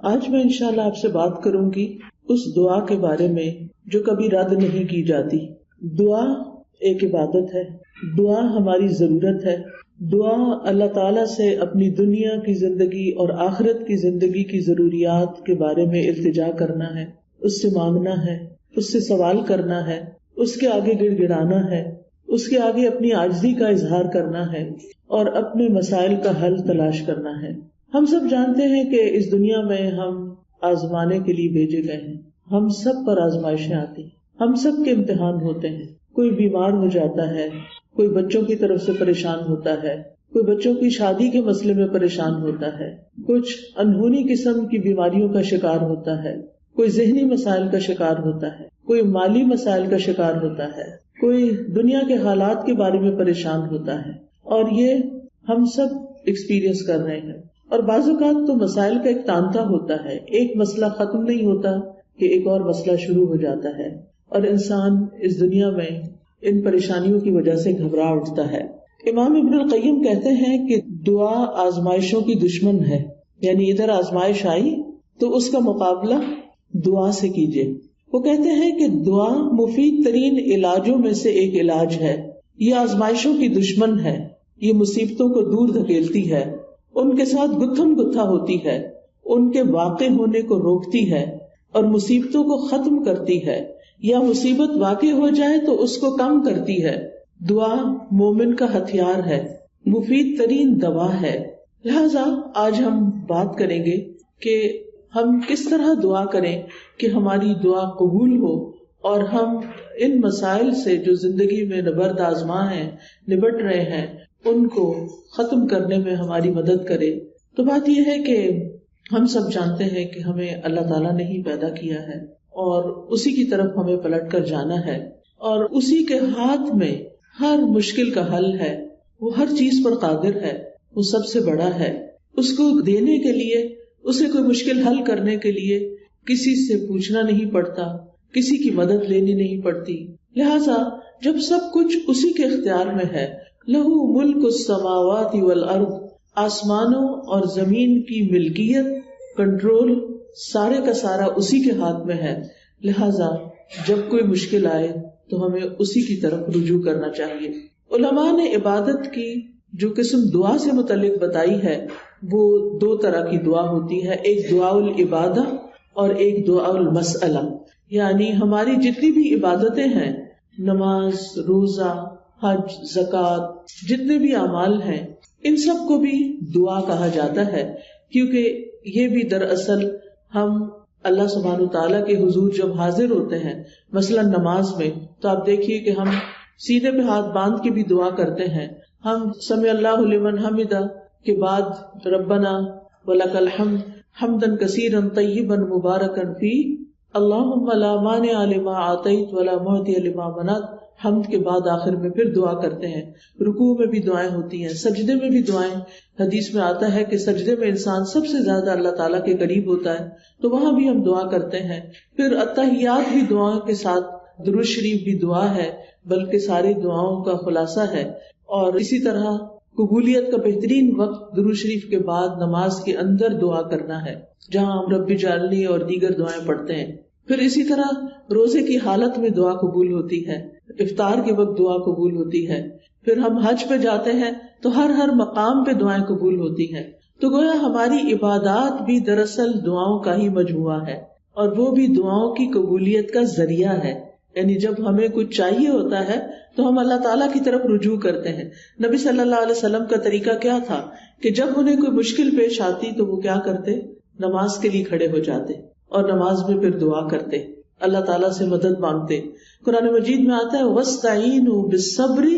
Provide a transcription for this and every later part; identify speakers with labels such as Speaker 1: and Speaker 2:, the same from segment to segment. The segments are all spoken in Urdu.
Speaker 1: آج میں انشاءاللہ آپ سے بات کروں گی اس دعا کے بارے میں جو کبھی رد نہیں کی جاتی۔ دعا ایک عبادت ہے، دعا ہماری ضرورت ہے، دعا اللہ تعالیٰ سے اپنی دنیا کی زندگی اور آخرت کی زندگی کی ضروریات کے بارے میں التجا کرنا ہے، اس سے مانگنا ہے، اس سے سوال کرنا ہے، اس کے آگے گڑ گڑانا ہے، اس کے آگے اپنی عاجزی کا اظہار کرنا ہے اور اپنے مسائل کا حل تلاش کرنا ہے۔ ہم سب جانتے ہیں کہ اس دنیا میں ہم آزمانے کے لیے بھیجے گئے ہیں، ہم سب پر آزمائشیں آتی ہیں، ہم سب کے امتحان ہوتے ہیں، کوئی بیمار ہو جاتا ہے، کوئی بچوں کی طرف سے پریشان ہوتا ہے، کوئی بچوں کی شادی کے مسئلے میں پریشان ہوتا ہے، کچھ انہونی قسم کی بیماریوں کا شکار ہوتا ہے، کوئی ذہنی مسائل کا شکار ہوتا ہے، کوئی مالی مسائل کا شکار ہوتا ہے، کوئی دنیا کے حالات کے بارے میں پریشان ہوتا ہے، اور یہ ہم سب ایکسپیرئنس کر رہے ہیں۔ اور بعض اوقات تو مسائل کا ایک تانتا ہوتا ہے، ایک مسئلہ ختم نہیں ہوتا کہ ایک اور مسئلہ شروع ہو جاتا ہے، اور انسان اس دنیا میں ان پریشانیوں کی وجہ سے گھبرا اٹھتا ہے۔ امام ابن القیم کہتے ہیں کہ دعا آزمائشوں کی دشمن ہے، یعنی ادھر آزمائش آئی تو اس کا مقابلہ دعا سے کیجیے۔ وہ کہتے ہیں کہ دعا مفید ترین علاجوں میں سے ایک علاج ہے، یہ آزمائشوں کی دشمن ہے، یہ مصیبتوں کو دور دھکیلتی ہے، ان کے ساتھ گتھم گتھا ہوتی ہے، ان کے واقع ہونے کو روکتی ہے اور مصیبتوں کو ختم کرتی ہے، یا مصیبت واقع ہو جائے تو اس کو کم کرتی ہے۔ دعا مومن کا ہتھیار ہے، مفید ترین دوا ہے۔ لہذا آج ہم بات کریں گے کہ ہم کس طرح دعا کریں کہ ہماری دعا قبول ہو اور ہم ان مسائل سے جو زندگی میں نبرد آزما ہیں، نبٹ رہے ہیں، ان کو ختم کرنے میں ہماری مدد کرے۔ تو بات یہ ہے کہ ہم سب جانتے ہیں کہ ہمیں اللہ تعالیٰ نے ہی پیدا کیا ہے اور اسی کی طرف ہمیں پلٹ کر جانا ہے، اور اسی کے ہاتھ میں ہر مشکل کا حل ہے، وہ ہر چیز پر قادر ہے، وہ سب سے بڑا ہے۔ اس کو دینے کے لیے، اسے کوئی مشکل حل کرنے کے لیے کسی سے پوچھنا نہیں پڑتا، کسی کی مدد لینی نہیں پڑتی۔ لہذا جب سب کچھ اسی کے اختیار میں ہے، لہو ملک السماوات والارض، آسمانوں اور زمین کی ملکیت، کنٹرول، سارے کا سارا اسی کے ہاتھ میں ہے، لہذا جب کوئی مشکل آئے تو ہمیں اسی کی طرف رجوع کرنا چاہیے۔ علماء نے عبادت کی جو قسم دعا سے متعلق بتائی ہے وہ دو طرح کی دعا ہوتی ہے، ایک دعا العبادہ اور ایک دعا المسئلہ، یعنی ہماری جتنی بھی عبادتیں ہیں، نماز، روزہ، حج، زکوٰۃ، جتنے بھی اعمال ہیں، ان سب کو بھی دعا کہا جاتا ہے، کیونکہ یہ بھی دراصل ہم اللہ سبحانہ تعالیٰ کے حضور جب حاضر ہوتے ہیں، مثلا نماز میں، تو آپ دیکھیے کہ ہم سینے پہ ہاتھ باندھ کے بھی دعا کرتے ہیں۔ ہم سمع اللہ لمن حمدہ کے بعد ربنا ولک الحمد حمدا کثیرا طیبا مبارکا فیہ اللہم لا مانع لما اعطیت ولا معطی لما منعت، حمد کے بعد آخر میں پھر دعا کرتے ہیں۔ رکوع میں بھی دعائیں ہوتی ہیں، سجدے میں بھی دعائیں، حدیث میں آتا ہے کہ سجدے میں انسان سب سے زیادہ اللہ تعالیٰ کے قریب ہوتا ہے، تو وہاں بھی ہم دعا کرتے ہیں۔ پھر التحیات بھی دعاؤں کے ساتھ، درود شریف بھی دعا ہے، بلکہ ساری دعاؤں کا خلاصہ ہے۔ اور اسی طرح قبولیت کا بہترین وقت درود شریف کے بعد نماز کے اندر دعا کرنا ہے، جہاں ہم رب اجعلنی اور دیگر دعائیں پڑھتے ہیں۔ پھر اسی طرح روزے کی حالت میں دعا قبول ہوتی ہے، افطار کے وقت دعا قبول ہوتی ہے۔ پھر ہم حج پہ جاتے ہیں تو ہر مقام پہ دعائیں قبول ہوتی ہیں۔ تو گویا ہماری عبادات بھی دراصل دعاؤں کا ہی مجموعہ ہے، اور وہ بھی دعاؤں کی قبولیت کا ذریعہ ہے۔ یعنی جب ہمیں کچھ چاہیے ہوتا ہے تو ہم اللہ تعالیٰ کی طرف رجوع کرتے ہیں۔ نبی صلی اللہ علیہ وسلم کا طریقہ کیا تھا کہ جب انہیں کوئی مشکل پیش آتی تو وہ کیا کرتے؟ نماز کے لیے کھڑے ہو جاتے اور نماز میں پھر دعا کرتے، اللہ تعالیٰ سے مدد مانگتے۔ قرآن مجید میں آتا ہے وَاسْتَعِینُوا بِالصَّبْرِ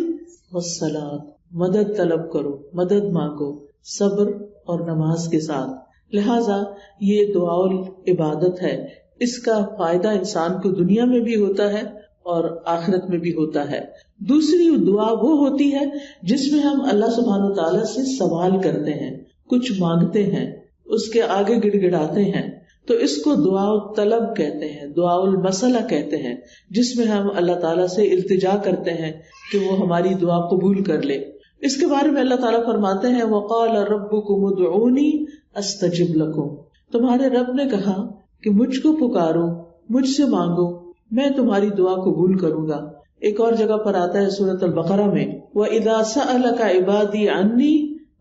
Speaker 1: وَالصَّلَاةِ، مدد طلب کرو، مدد مانگو صبر اور نماز کے ساتھ۔ لہٰذا یہ دعا العبادت ہے، اس کا فائدہ انسان کو دنیا میں بھی ہوتا ہے اور آخرت میں بھی ہوتا ہے۔ دوسری دعا وہ ہوتی ہے جس میں ہم اللہ سبحانہ تعالیٰ سے سوال کرتے ہیں، کچھ مانگتے ہیں، اس کے آگے گڑ گڑاتے ہیں، تو اس کو دعا الطلب کہتے ہیں، دعا المسئلہ کہتے ہیں، جس میں ہم اللہ تعالیٰ سے التجا کرتے ہیں کہ وہ ہماری دعا قبول کر لے۔ اس کے بارے میں اللہ تعالیٰ فرماتے ہیں وَقَالَ رَبُّكُمُ ادْعُونِي أَسْتَجِبْ لَكُمْ، تمہارے رب نے کہا کہ مجھ کو پکارو، مجھ سے مانگو، میں تمہاری دعا قبول کروں گا۔ ایک اور جگہ پر آتا ہے سورۃ البقرہ میں، وَإِذَا سَأَلَكَ عِبَادِي عَنِّي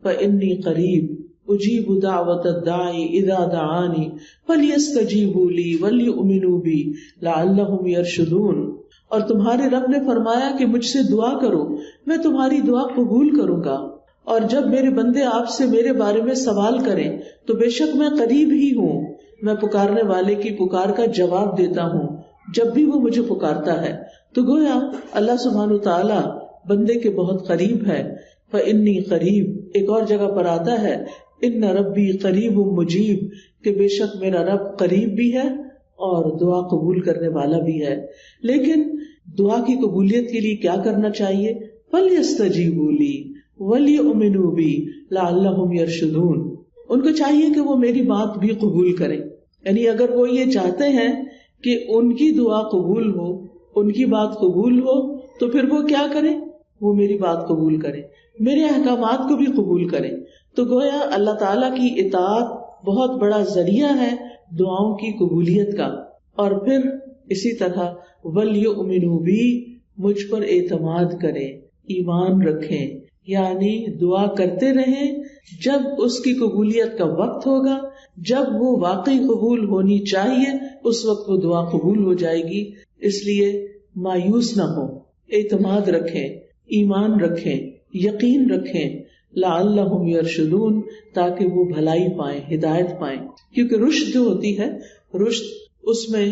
Speaker 1: فَإِنِّي قَرِيبٌ أُجِيبُ دَعْوَةَ الدَّاعِ إِذَا دَعَانِ فَلْيَسْتَجِيبُوا لِي وَلْيُؤْمِنُوا بِي لَعَلَّهُمْ يَرْشُدُونَ۔ اور تمہارے رب نے فرمایا کہ مجھ سے دعا کرو، میں تمہاری دعا قبول کروں گا، اور جب میرے بندے آپ سے میرے بارے میں سوال کریں تو بے شک میں قریب ہی ہوں، میں پکارنے والے کی پکار کا جواب دیتا ہوں جب بھی وہ مجھے پکارتا ہے۔ تو گویا اللہ سبحانہ وتعالی بندے کے بہت قریب ہے۔ فإنی قریب، ایک اور جگہ پر آتا ہے ان ربی قریب مجیب، کہ بے شک میرا رب قریب بھی ہے اور دعا قبول کرنے والا بھی ہے۔ لیکن دعا کی قبولیت کے لیے کیا کرنا چاہیے؟ فَلْيَسْتَجِيبُوا لِي وَلْيُؤْمِنُوا بِي لَعَلَّهُمْ يَرْشُدُونَ۔ ان کو چاہیے کہ وہ میری بات بھی قبول کریں، یعنی اگر وہ یہ چاہتے ہیں کہ ان کی دعا قبول ہو، ان کی بات قبول ہو، تو پھر وہ کیا کریں؟ وہ میری بات قبول کریں، میرے احکامات کو بھی قبول کریں۔ تو گویا اللہ تعالیٰ کی اطاعت بہت بڑا ذریعہ ہے دعاؤں کی قبولیت کا۔ اور پھر اسی طرح وَلْيُؤْمِنُوا بِي، مجھ پر اعتماد کریں، ایمان رکھیں، یعنی دعا کرتے رہیں، جب اس کی قبولیت کا وقت ہوگا، جب وہ واقعی قبول ہونی چاہیے، اس وقت وہ دعا قبول ہو جائے گی۔ اس لیے مایوس نہ ہو، اعتماد رکھیں، ایمان رکھیں، یقین رکھیں، لعلہم یرشدون، تاکہ وہ بھلائی پائیں، ہدایت پائیں۔ کیونکہ رشد جو ہوتی ہے، رشد اس میں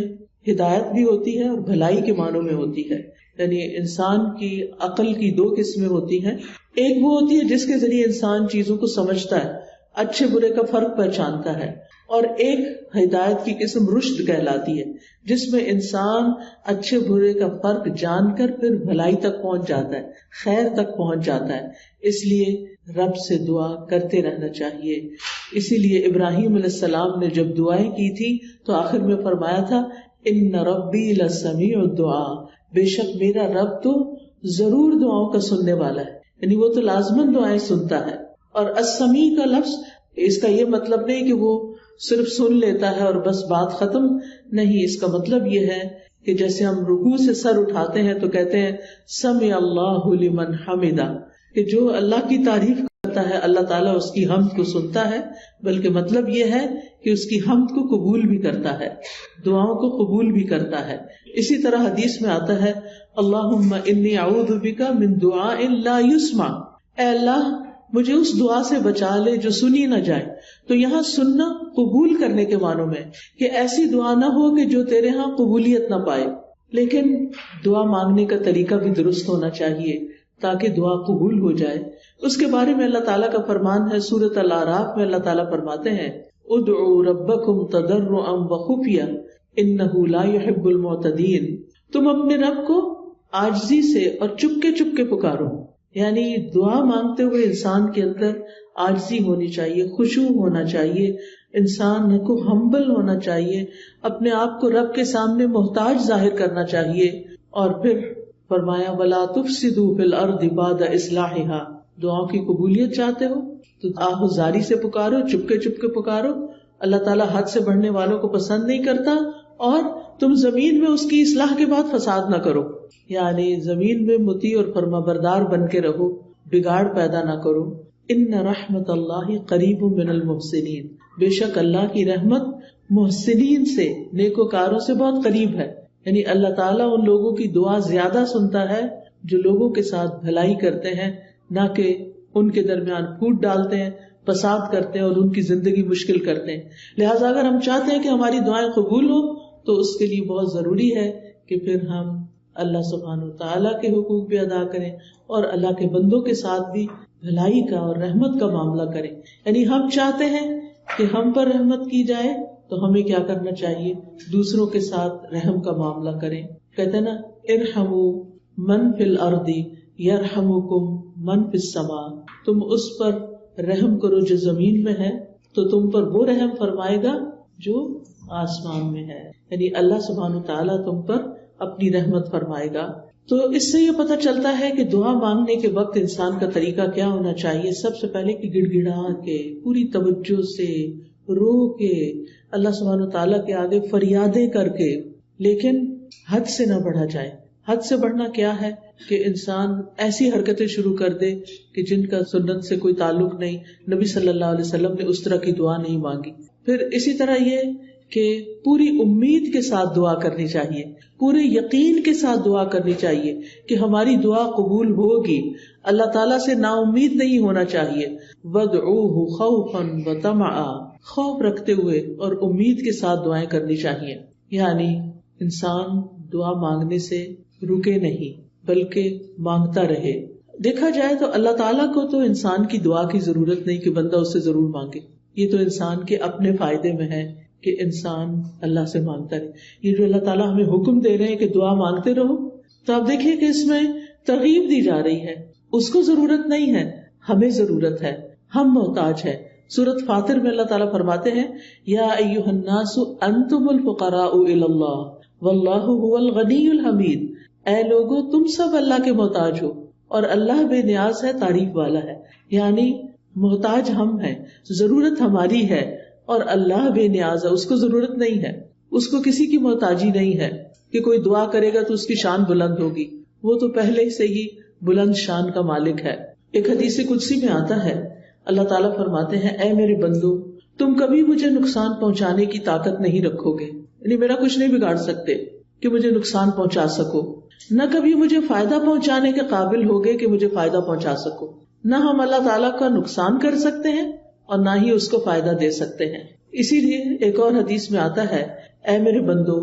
Speaker 1: ہدایت بھی ہوتی ہے اور بھلائی کے معنوں میں ہوتی ہے۔ یعنی انسان کی عقل کی دو قسمیں ہوتی ہیں، ایک وہ ہوتی ہے جس کے ذریعے انسان چیزوں کو سمجھتا ہے، اچھے برے کا فرق پہچانتا ہے، اور ایک ہدایت کی قسم رشد کہلاتی ہے، جس میں انسان اچھے برے کا فرق جان کر پھر بھلائی تک پہنچ جاتا ہے، خیر تک پہنچ جاتا ہے۔ اس لیے رب سے دعا کرتے رہنا چاہیے۔ اسی لیے ابراہیم علیہ السلام نے جب دعائیں کی تھی تو آخر میں فرمایا تھا ان ربی لسمیع الدعاء، بے شک میرا رب تو ضرور دعاؤں کا سننے والا ہے، یعنی وہ تو لازماً دعائیں سنتا ہے۔ اور السمیع کا لفظ، اس کا یہ مطلب نہیں کہ وہ صرف سن لیتا ہے اور بس بات ختم، نہیں، اس کا مطلب یہ ہے کہ جیسے ہم رکوع سے سر اٹھاتے ہیں تو کہتے ہیں سمع اللہ لمن حمدہ، کہ جو اللہ کی تعریف کرتا ہے اللہ تعالیٰ اس کی حمد کو سنتا ہے، بلکہ مطلب یہ ہے کہ اس کی حمد کو قبول بھی کرتا ہے، دعاؤں کو قبول بھی کرتا ہے۔ اسی طرح حدیث میں آتا ہے اللہم انی اعوذ بک من دعاء لا یسمع، اے اللہ مجھے اس دعا سے بچا لے جو سنی نہ جائے۔ تو یہاں سننا قبول کرنے کے معنوں میں، کہ ایسی دعا نہ ہو کہ جو تیرے ہاں قبولیت نہ پائے، لیکن دعا مانگنے کا طریقہ بھی درست ہونا چاہیے تاکہ دعا قبول ہو جائے۔ اس کے بارے میں اللہ تعالیٰ کا فرمان ہے سورۃ الاعراف میں، اللہ تعالیٰ فرماتے ہیں ادعوا ربکم تضرعا وخفیا انہ لا يحب المعتدین، تم اپنے رب کو عاجزی سے اور چپکے چپکے پکارو، یعنی دعا مانگتے ہوئے انسان کے اندر عاجزی ہونی چاہیے، خشوع ہونا چاہیے، انسان کو ہمبل ہونا چاہیے، اپنے آپ کو رب کے سامنے محتاج ظاہر کرنا چاہیے۔ اور پھر فرمایا وَلَا تُفْسِدُوا فِي الْأَرْضِ بَعْدَ إِصْلَاحِهَا، دعاؤں کی قبولیت چاہتے ہو تو آہوزاری سے پکارو، چپکے چپکے پکارو۔ اللہ تعالیٰ حد سے بڑھنے والوں کو پسند نہیں کرتا، اور تم زمین میں اس کی اصلاح کے بعد فساد نہ کرو، یعنی زمین میں مطیع اور فرما بردار بن کے رہو، بگاڑ پیدا نہ کرو۔ ان رحمت اللہ قریب من المحسنین، بے شک اللہ کی رحمت محسنین سے، نیکوکاروں سے بہت قریب ہے، یعنی اللہ تعالیٰ ان لوگوں کی دعا زیادہ سنتا ہے جو لوگوں کے ساتھ بھلائی کرتے ہیں، نہ کہ ان کے درمیان پھوٹ ڈالتے ہیں، فساد کرتے ہیں اور ان کی زندگی مشکل کرتے ہیں۔ لہٰذا اگر ہم چاہتے ہیں کہ ہماری دعائیں قبول ہو تو اس کے لیے بہت ضروری ہے کہ پھر ہم اللہ سبحانہ وتعالیٰ کے حقوق بھی ادا کریں اور اللہ کے بندوں کے ساتھ بھی بھلائی کا اور رحمت کا معاملہ کریں۔ یعنی ہم چاہتے ہیں کہ ہم پر رحمت کی جائے تو ہمیں کیا کرنا چاہیے؟ دوسروں کے ساتھ رحم کا معاملہ کریں۔ کہتے ہیں نا ارحموا من فی الارض یرحمکم من فی السماء، تم اس پر رحم کرو جو زمین میں ہے تو تم پر وہ رحم فرمائے گا جو آسمان میں ہے، یعنی اللہ سبحانہ وتعالیٰ تم پر اپنی رحمت فرمائے گا۔ تو اس سے یہ پتہ چلتا ہے کہ دعا مانگنے کے وقت انسان کا طریقہ کیا ہونا چاہیے۔ سب سے پہلے کہ گڑ گڑا کے پوری توجہ سے رو کے اللہ سبحانہ تعالیٰ کے آگے فریادیں کر کے، لیکن حد سے نہ بڑھا جائے. حد سے بڑھنا کیا ہے کہ انسان ایسی حرکتیں شروع کر دے کہ جن کا سنت سے کوئی تعلق نہیں. نبی صلی اللہ علیہ وسلم نے اس طرح کی دعا نہیں مانگی. پھر اسی طرح یہ کہ پوری امید کے ساتھ دعا کرنی چاہیے، پورے یقین کے ساتھ دعا کرنی چاہیے کہ ہماری دعا قبول ہوگی. اللہ تعالیٰ سے نا امید نہیں ہونا چاہیے. وَادْعُوهُ خَوْفًا وَطَمَعًا، خوف رکھتے ہوئے اور امید کے ساتھ دعائیں کرنی چاہیے. یعنی انسان دعا مانگنے سے رکے نہیں بلکہ مانگتا رہے. دیکھا جائے تو اللہ تعالیٰ کو تو انسان کی دعا کی ضرورت نہیں کہ بندہ اس سے ضرور مانگے. یہ تو انسان کے اپنے فائدے میں ہے کہ انسان اللہ سے مانگتا رہے. یہ جو اللہ تعالیٰ ہمیں حکم دے رہے ہیں کہ دعا مانگتے رہو، تو آپ دیکھیے کہ اس میں ترغیب دی جا رہی ہے. اس کو ضرورت نہیں ہے، ہمیں ضرورت ہے، ہم محتاج ہیں. سورۃ فاطر میں اللہ تعالیٰ فرماتے ہیں یا ایھا الناس انتم الفقراء الی اللہ واللہ هو الغنی الحمید. اے لوگو تم سب اللہ کے محتاج ہو اور اللہ بے نیاز ہے، تعریف والا ہے. یعنی محتاج ہم ہیں، ضرورت ہماری ہے اور اللہ بے نیاز ہے، اس کو ضرورت نہیں ہے، اس کو کسی کی محتاجی نہیں ہے کہ کوئی دعا کرے گا تو اس کی شان بلند ہوگی. وہ تو پہلے سے ہی بلند شان کا مالک ہے. ایک حدیث قدسی میں آتا ہے اللہ تعالیٰ فرماتے ہیں اے میرے بندو تم کبھی مجھے نقصان پہنچانے کی طاقت نہیں رکھو گے، یعنی میرا کچھ نہیں بگاڑ سکتے کہ مجھے نقصان پہنچا سکو، نہ کبھی مجھے فائدہ پہنچانے کے قابل ہوگے کہ مجھے فائدہ پہنچا سکو. نہ ہم اللہ تعالیٰ کا نقصان کر سکتے ہیں اور نہ ہی اس کو فائدہ دے سکتے ہیں. اسی لیے ایک اور حدیث میں آتا ہے اے میرے بندو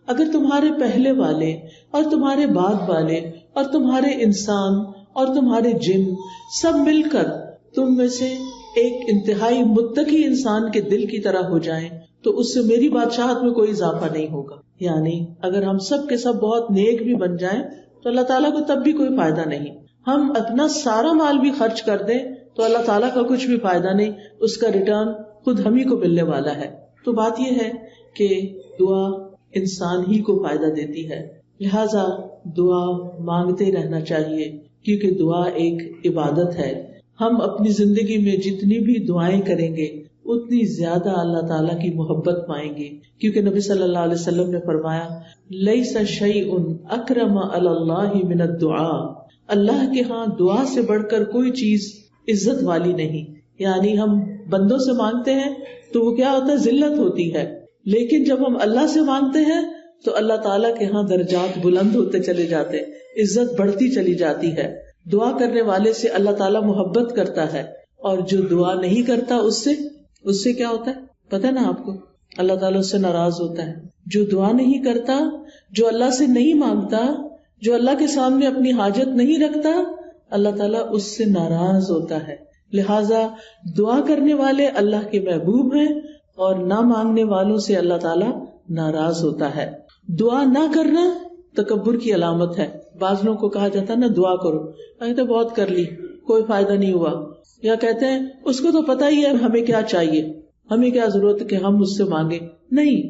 Speaker 1: اگر تمہارے پہلے والے اور تمہارے بعد والے اور تمہارے انسان اور تمہارے جن سب مل کر تم میں سے ایک انتہائی متقی انسان کے دل کی طرح ہو جائیں تو اس سے میری بادشاہت میں کوئی اضافہ نہیں ہوگا. یعنی اگر ہم سب کے سب بہت نیک بھی بن جائیں تو اللہ تعالیٰ کو تب بھی کوئی فائدہ نہیں. ہم اپنا سارا مال بھی خرچ کر دیں تو اللہ تعالیٰ کا کچھ بھی فائدہ نہیں، اس کا ریٹرن خود ہم ہی کو ملنے والا ہے. تو بات یہ ہے کہ دعا انسان ہی کو فائدہ دیتی ہے، لہذا دعا مانگتے رہنا چاہیے کیونکہ دعا ایک عبادت ہے. ہم اپنی زندگی میں جتنی بھی دعائیں کریں گے اتنی زیادہ اللہ تعالیٰ کی محبت پائیں گے، کیونکہ نبی صلی اللہ علیہ وسلم نے فرمایا لیس شیء اکرم علی اللہ من الدعاء، اللہ کے ہاں دعا سے بڑھ کر کوئی چیز عزت والی نہیں. یعنی ہم بندوں سے مانگتے ہیں تو وہ کیا ہوتا ہے، ذلت ہوتی ہے، لیکن جب ہم اللہ سے مانگتے ہیں تو اللہ تعالیٰ کے ہاں درجات بلند ہوتے چلے جاتے، عزت بڑھتی چلی جاتی ہے. دعا کرنے والے سے اللہ تعالیٰ محبت کرتا ہے اور جو دعا نہیں کرتا اس سے کیا ہوتا ہے پتہ نا آپ کو، اللہ تعالیٰ اس سے ناراض ہوتا ہے. جو دعا نہیں کرتا، جو اللہ سے نہیں مانگتا، جو اللہ کے سامنے اپنی حاجت نہیں رکھتا، اللہ تعالیٰ اس سے ناراض ہوتا ہے. لہٰذا دعا کرنے والے اللہ کے محبوب ہیں اور نہ مانگنے والوں سے اللہ تعالیٰ ناراض ہوتا ہے. دعا نہ کرنا تکبر کی علامت ہے. بعض لوگوں کو کہا جاتا ہے نا دعا کرو، کہتے بہت کر لی کوئی فائدہ نہیں ہوا، یا کہتے ہیں اس کو تو پتہ ہی ہے ہمیں کیا چاہیے، ہمیں کیا ضرورت ہے کہ ہم اس سے مانگے. نہیں،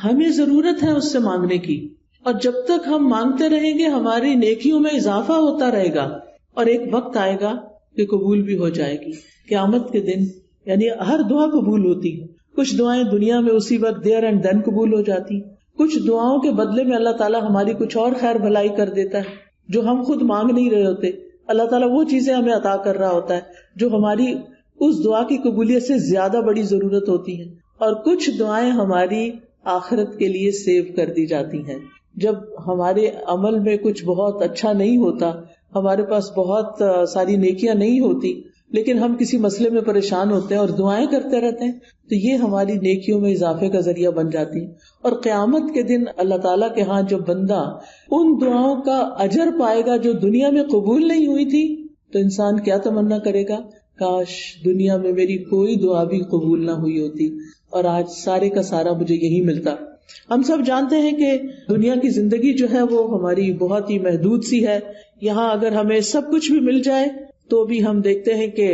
Speaker 1: ہمیں ضرورت ہے اس سے مانگنے کی، اور جب تک ہم مانگتے رہیں گے ہماری نیکیوں میں اضافہ ہوتا رہے گا اور ایک وقت آئے گا کہ قبول بھی ہو جائے گی. قیامت کے دن یعنی ہر دعا قبول ہوتی ہے. کچھ دعائیں دنیا میں اسی وقت دیر اینڈ دین قبول ہو جاتی، کچھ دعاؤں کے بدلے میں اللہ تعالیٰ ہماری کچھ اور خیر بھلائی کر دیتا ہے جو ہم خود مانگ نہیں رہے ہوتے. اللہ تعالیٰ وہ چیزیں ہمیں عطا کر رہا ہوتا ہے جو ہماری اس دعا کی قبولیت سے زیادہ بڑی ضرورت ہوتی ہے، اور کچھ دعائیں ہماری آخرت کے لیے سیو کر دی جاتی ہیں. جب ہمارے عمل میں کچھ بہت اچھا نہیں ہوتا، ہمارے پاس بہت ساری نیکیاں نہیں ہوتی، لیکن ہم کسی مسئلے میں پریشان ہوتے ہیں اور دعائیں کرتے رہتے ہیں تو یہ ہماری نیکیوں میں اضافے کا ذریعہ بن جاتی ہیں. اور قیامت کے دن اللہ تعالیٰ کے ہاں جو بندہ ان دعاؤں کا اجر پائے گا جو دنیا میں قبول نہیں ہوئی تھی، تو انسان کیا تمنا کرے گا، کاش دنیا میں میری کوئی دعا بھی قبول نہ ہوئی ہوتی اور آج سارے کا سارا مجھے یہی ملتا. ہم سب جانتے ہیں کہ دنیا کی زندگی جو ہے وہ ہماری بہت ہی محدود سی ہے. یہاں اگر ہمیں سب کچھ بھی مل جائے تو بھی ہم دیکھتے ہیں کہ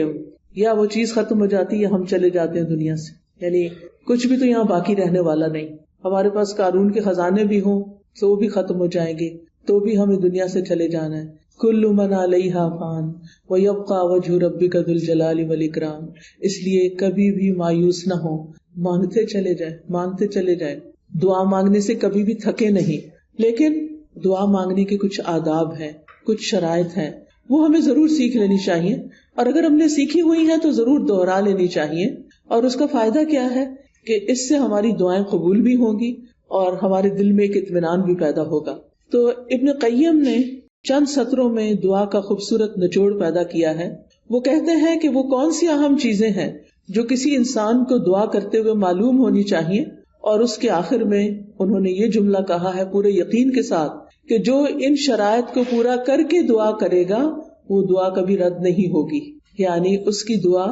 Speaker 1: یا وہ چیز ختم ہو جاتی ہے یا ہم چلے جاتے ہیں دنیا سے. یعنی کچھ بھی تو یہاں باقی رہنے والا نہیں. ہمارے پاس قارون کے خزانے بھی ہوں تو وہ بھی ختم ہو جائیں گے، تو بھی ہمیں دنیا سے چلے جانا ہے. کل من علیہا فان ویبقى وجہ ربک ذو الجلال والاکرام. اس لیے کبھی بھی مایوس نہ ہو، مانگتے چلے جائیں، مانگتے چلے جائیں. دعا مانگنے سے کبھی بھی تھکے نہیں. لیکن دعا مانگنے کے کچھ آداب ہیں، کچھ شرائط ہیں، وہ ہمیں ضرور سیکھ لینی چاہیے. اور اگر ہم نے سیکھی ہوئی ہیں تو ضرور دوہرا لینی چاہیے. اور اس کا فائدہ کیا ہے کہ اس سے ہماری دعائیں قبول بھی ہوں گی اور ہمارے دل میں ایک اطمینان بھی پیدا ہوگا. تو ابن قیم نے چند سطروں میں دعا کا خوبصورت نچوڑ پیدا کیا ہے. وہ کہتے ہیں کہ وہ کون سی اہم چیزیں ہیں جو کسی انسان کو دعا کرتے ہوئے معلوم ہونی چاہیے. اور اس کے آخر میں انہوں نے یہ جملہ کہا ہے پورے یقین کے ساتھ کہ جو ان شرائط کو پورا کر کے دعا کرے گا وہ دعا کبھی رد نہیں ہوگی، یعنی اس کی دعا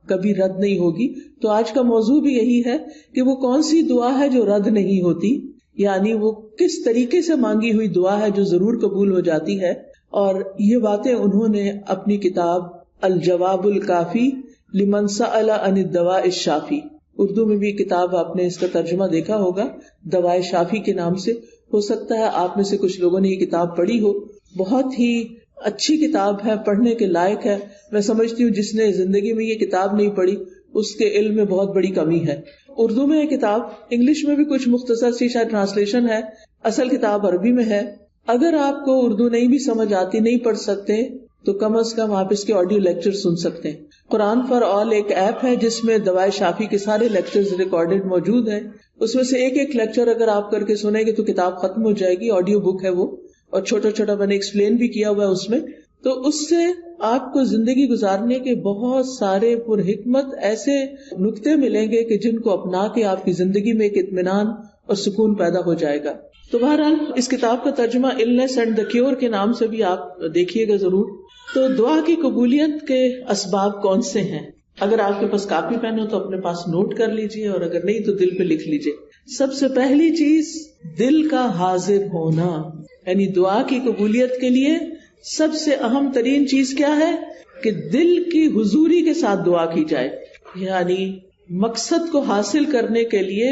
Speaker 1: کبھی رد نہیں ہوگی. تو آج کا موضوع بھی یہی ہے کہ وہ کون سی دعا ہے جو رد نہیں ہوتی، یعنی وہ کس طریقے سے مانگی ہوئی دعا ہے جو ضرور قبول ہو جاتی ہے. اور یہ باتیں انہوں نے اپنی کتاب الجواب الکافی لمن سأل عن الدواء الشافی، اردو میں بھی کتاب آپ نے اس کا ترجمہ دیکھا ہوگا دوائے شافی کے نام سے. ہو سکتا ہے آپ میں سے کچھ لوگوں نے یہ کتاب پڑھی ہو. بہت ہی اچھی کتاب ہے، پڑھنے کے لائق ہے. میں سمجھتی ہوں جس نے زندگی میں یہ کتاب نہیں پڑھی اس کے علم میں بہت بڑی کمی ہے. اردو میں یہ کتاب، انگلش میں بھی کچھ مختصر سی شاید ٹرانسلیشن ہے، اصل کتاب عربی میں ہے. اگر آپ کو اردو نہیں بھی سمجھ آتی، نہیں پڑھ سکتے، تو کم از کم آپ اس کے آڈیو لیکچر سن سکتے ہیں. قرآن فار آل ایک ایپ ہے جس میں دوائے شافی کے سارے لیکچرز ریکارڈڈ موجود ہیں. اس میں سے ایک ایک لیکچر اگر آپ کر کے سنیں گے تو کتاب ختم ہو جائے گی. آڈیو بک ہے وہ، اور چھوٹا چھوٹا میں نے ایکسپلین بھی کیا ہوا ہے اس میں. تو اس سے آپ کو زندگی گزارنے کے بہت سارے پر حکمت ایسے نکتے ملیں گے کہ جن کو اپنا کے آپ کی زندگی میں ایک اطمینان اور سکون پیدا ہو جائے گا. تو بہرحال اس کتاب کا ترجمہ النس اینڈ دا کیور کے نام سے بھی آپ دیکھیے گا ضرور. تو دعا کی قبولیت کے اسباب کون سے ہیں؟ اگر آپ کے پاس کاپی پین ہو تو اپنے پاس نوٹ کر لیجئے، اور اگر نہیں تو دل پہ لکھ لیجئے. سب سے پہلی چیز دل کا حاضر ہونا، یعنی دعا کی قبولیت کے لیے سب سے اہم ترین چیز کیا ہے کہ دل کی حضوری کے ساتھ دعا کی جائے. یعنی مقصد کو حاصل کرنے کے لیے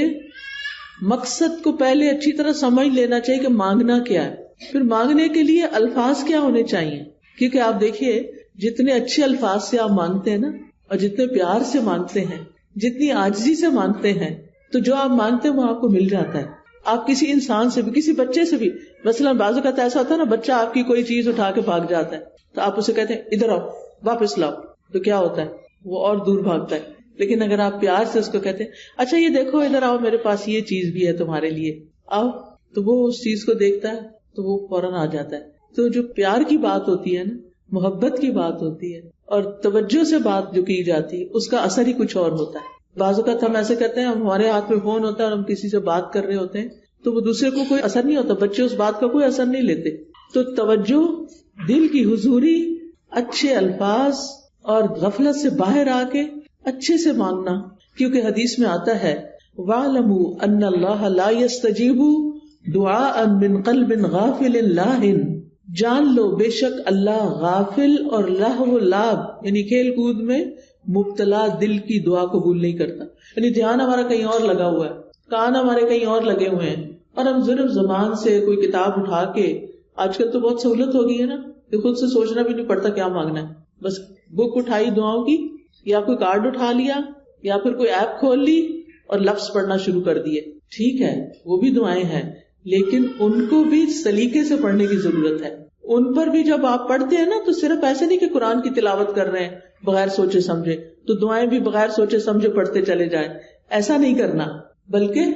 Speaker 1: مقصد کو پہلے اچھی طرح سمجھ لینا چاہیے کہ مانگنا کیا ہے. پھر مانگنے کے لیے الفاظ کیا ہونے چاہیے، کیونکہ آپ دیکھیے جتنے اچھے الفاظ سے آپ مانگتے ہیں نا، اور جتنے پیار سے مانگتے ہیں، جتنی عاجزی سے مانگتے ہیں، تو جو آپ مانگتے ہیں وہ آپ کو مل جاتا ہے. آپ کسی انسان سے بھی، کسی بچے سے بھی، مثلا بعض اوقات ایسا ہوتا ہے نا، بچہ آپ کی کوئی چیز اٹھا کے بھاگ جاتا ہے تو آپ اسے کہتے ہیں ادھر آؤ، واپس لاؤ، تو کیا ہوتا ہے، وہ اور دور بھاگتا ہے. لیکن اگر آپ پیار سے اس کو کہتے ہیں اچھا یہ دیکھو ادھر آؤ، میرے پاس یہ چیز بھی ہے تمہارے لیے، آؤ، تو وہ اس چیز کو دیکھتا ہے تو وہ فوراً آ جاتا ہے. تو جو پیار کی بات ہوتی ہے نا، محبت کی بات ہوتی ہے، اور توجہ سے بات جو کی جاتی ہے، اس کا اثر ہی کچھ اور ہوتا ہے. بعض اوقات ہم ایسے کرتے ہیں، ہمارے ہاتھ میں فون ہوتا ہے اور ہم کسی سے بات کر رہے ہوتے ہیں تو وہ دوسرے کو کوئی اثر نہیں ہوتا، بچے اس بات کا کوئی اثر نہیں لیتے. تو توجہ، دل کی حضوری، اچھے الفاظ، اور غفلت سے باہر آ کے اچھے سے مانگنا. کیونکہ حدیث میں آتا ہے وَاعْلَمُوا أَنَّ اللَّهَ لَا يَسْتَجِيبُ دُعَاءً مِّن قَلْبٍ غَافِلٍ لَاهٍ، جان لو بے شک اللہ غافل اور لہو لعب یعنی کھیل کود میں مبتلا دل کی دعا قبول نہیں کرتا. یعنی دھیان ہمارا کہیں اور لگا ہوا ہے، کان ہمارے کہیں اور لگے ہوئے ہیں، اور ہم صرف زبان سے کوئی کتاب اٹھا کے، آج کل تو بہت سہولت ہو گئی ہے نا کہ خود سے سوچنا بھی نہیں پڑتا کیا مانگنا ہے، بس بک اٹھائی دعاؤں کی، یا کوئی کارڈ اٹھا لیا، یا پھر کوئی ایپ کھول لی اور لفظ پڑھنا شروع کر دیے. ٹھیک ہے وہ بھی دعائیں ہیں، لیکن ان کو بھی سلیقے سے پڑھنے کی ضرورت ہے. ان پر بھی جب آپ پڑھتے ہیں نا تو صرف ایسے نہیں کہ قرآن کی تلاوت کر رہے ہیں بغیر سوچے سمجھے تو دعائیں بھی بغیر سوچے سمجھے پڑھتے چلے جائیں، ایسا نہیں کرنا، بلکہ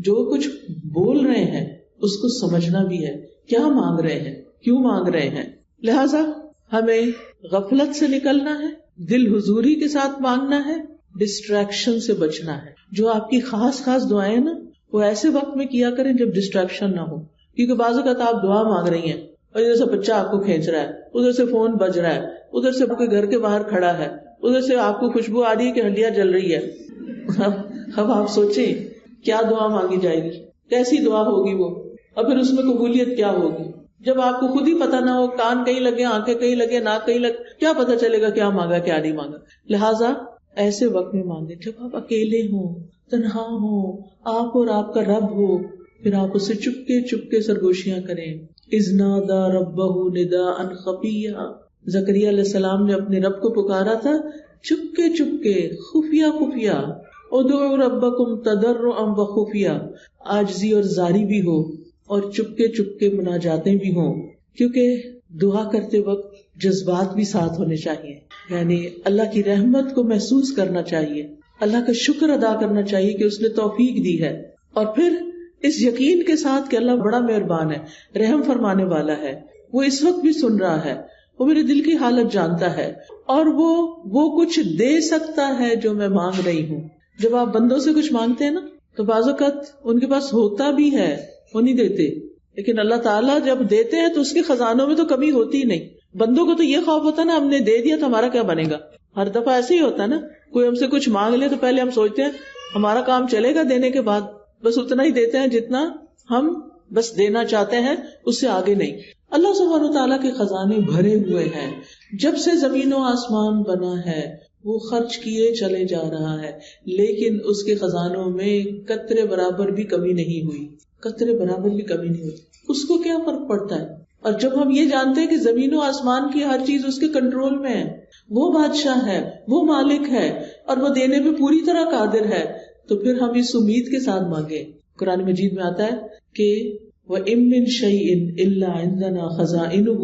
Speaker 1: جو کچھ بول رہے ہیں اس کو سمجھنا بھی ہے، کیا مانگ رہے ہیں، کیوں مانگ رہے ہیں. لہذا ہمیں غفلت سے نکلنا ہے، دل حضوری کے ساتھ مانگنا ہے، ڈسٹریکشن سے بچنا ہے. جو آپ کی خاص خاص دعائیں نا وہ ایسے وقت میں کیا کریں جب ڈسٹریکشن نہ ہو. کیونکہ بعض اوقات آپ دعا مانگ رہی ہیں اور ادھر سے بچہ آپ کو کھینچ رہا ہے، ادھر سے فون بج رہا ہے، ادھر سے کوئی گھر کے باہر کھڑا ہے، ادھر سے آپ کو خوشبو آ رہی ہے کہ ہڈیاں جل رہی ہے. اب آپ سوچیں کیا دعا مانگی جائے گی، کیسی دعا ہوگی وہ، اور پھر اس میں قبولیت کیا ہوگی. جب آپ کو خود ہی پتہ نہ ہو، کان کہیں لگے، آنکھیں کہیں لگے، ناک کہیں لگے، کیا پتہ چلے گا کیا مانگا کیا نہیں مانگا. لہٰذا ایسے وقت میں مانگے جب آپ اکیلے ہوں، تنہا ہوں، آپ اور آپ کا رب ہو، پھر آپ اسے چپکے سرگوشیاں کریں. اذ نادى ربه نداء خفيا، زکریا علیہ السلام نے اپنے رب کو پکارا تھا چپکے خفیہ، ادعوا ربکم تضرعا وخفیا، عاجزی اور زاری بھی ہو اور چپکے چپکے مناجاتیں بھی ہوں، کیونکہ دعا کرتے وقت جذبات بھی ساتھ ہونے چاہیے. یعنی اللہ کی رحمت کو محسوس کرنا چاہیے، اللہ کا شکر ادا کرنا چاہیے کہ اس نے توفیق دی ہے، اور پھر اس یقین کے ساتھ کہ اللہ بڑا مہربان ہے، رحم فرمانے والا ہے، وہ اس وقت بھی سن رہا ہے، وہ میرے دل کی حالت جانتا ہے، اور وہ کچھ دے سکتا ہے جو میں مانگ رہی ہوں. جب آپ بندوں سے کچھ مانگتے ہیں نا تو بعض اوقات ان کے پاس ہوتا بھی ہے، وہ نہیں دیتے، لیکن اللہ تعالیٰ جب دیتے ہیں تو اس کے خزانوں میں تو کمی ہوتی ہی نہیں. بندوں کو تو یہ خوف ہوتا ہے نا، ہم نے دے دیا تو ہمارا کیا بنے گا. ہر دفعہ ایسے ہی ہوتا ہے نا، کوئی ہم سے کچھ مانگ لے تو پہلے ہم سوچتے ہیں ہمارا کام چلے گا دینے کے بعد، بس اتنا ہی دیتے ہیں جتنا ہم بس دینا چاہتے ہیں، اس سے آگے نہیں. اللہ سبحانہ وتعالیٰ کے خزانے بھرے ہوئے ہیں، جب سے زمین و آسمان بنا ہے وہ خرچ کیے چلے جا رہا ہے، لیکن اس کے خزانوں میں قطرے برابر بھی کمی نہیں ہوئی، قطرے برابر بھی کمی نہیں ہوئی. اس کو کیا فرق پڑتا ہے؟ اور جب ہم یہ جانتے ہیں کہ زمین و آسمان کی ہر چیز اس کے کنٹرول میں ہے، وہ بادشاہ ہے، وہ مالک ہے، اور وہ دینے پہ پوری طرح قادر ہے، تو پھر ہم اس امید کے ساتھ مانگیں. قرآن مجید میں آتا ہے کہ وَإِن مِّن شَيْءٍ إِلَّا عِندَنَا خَزَائِنُهُ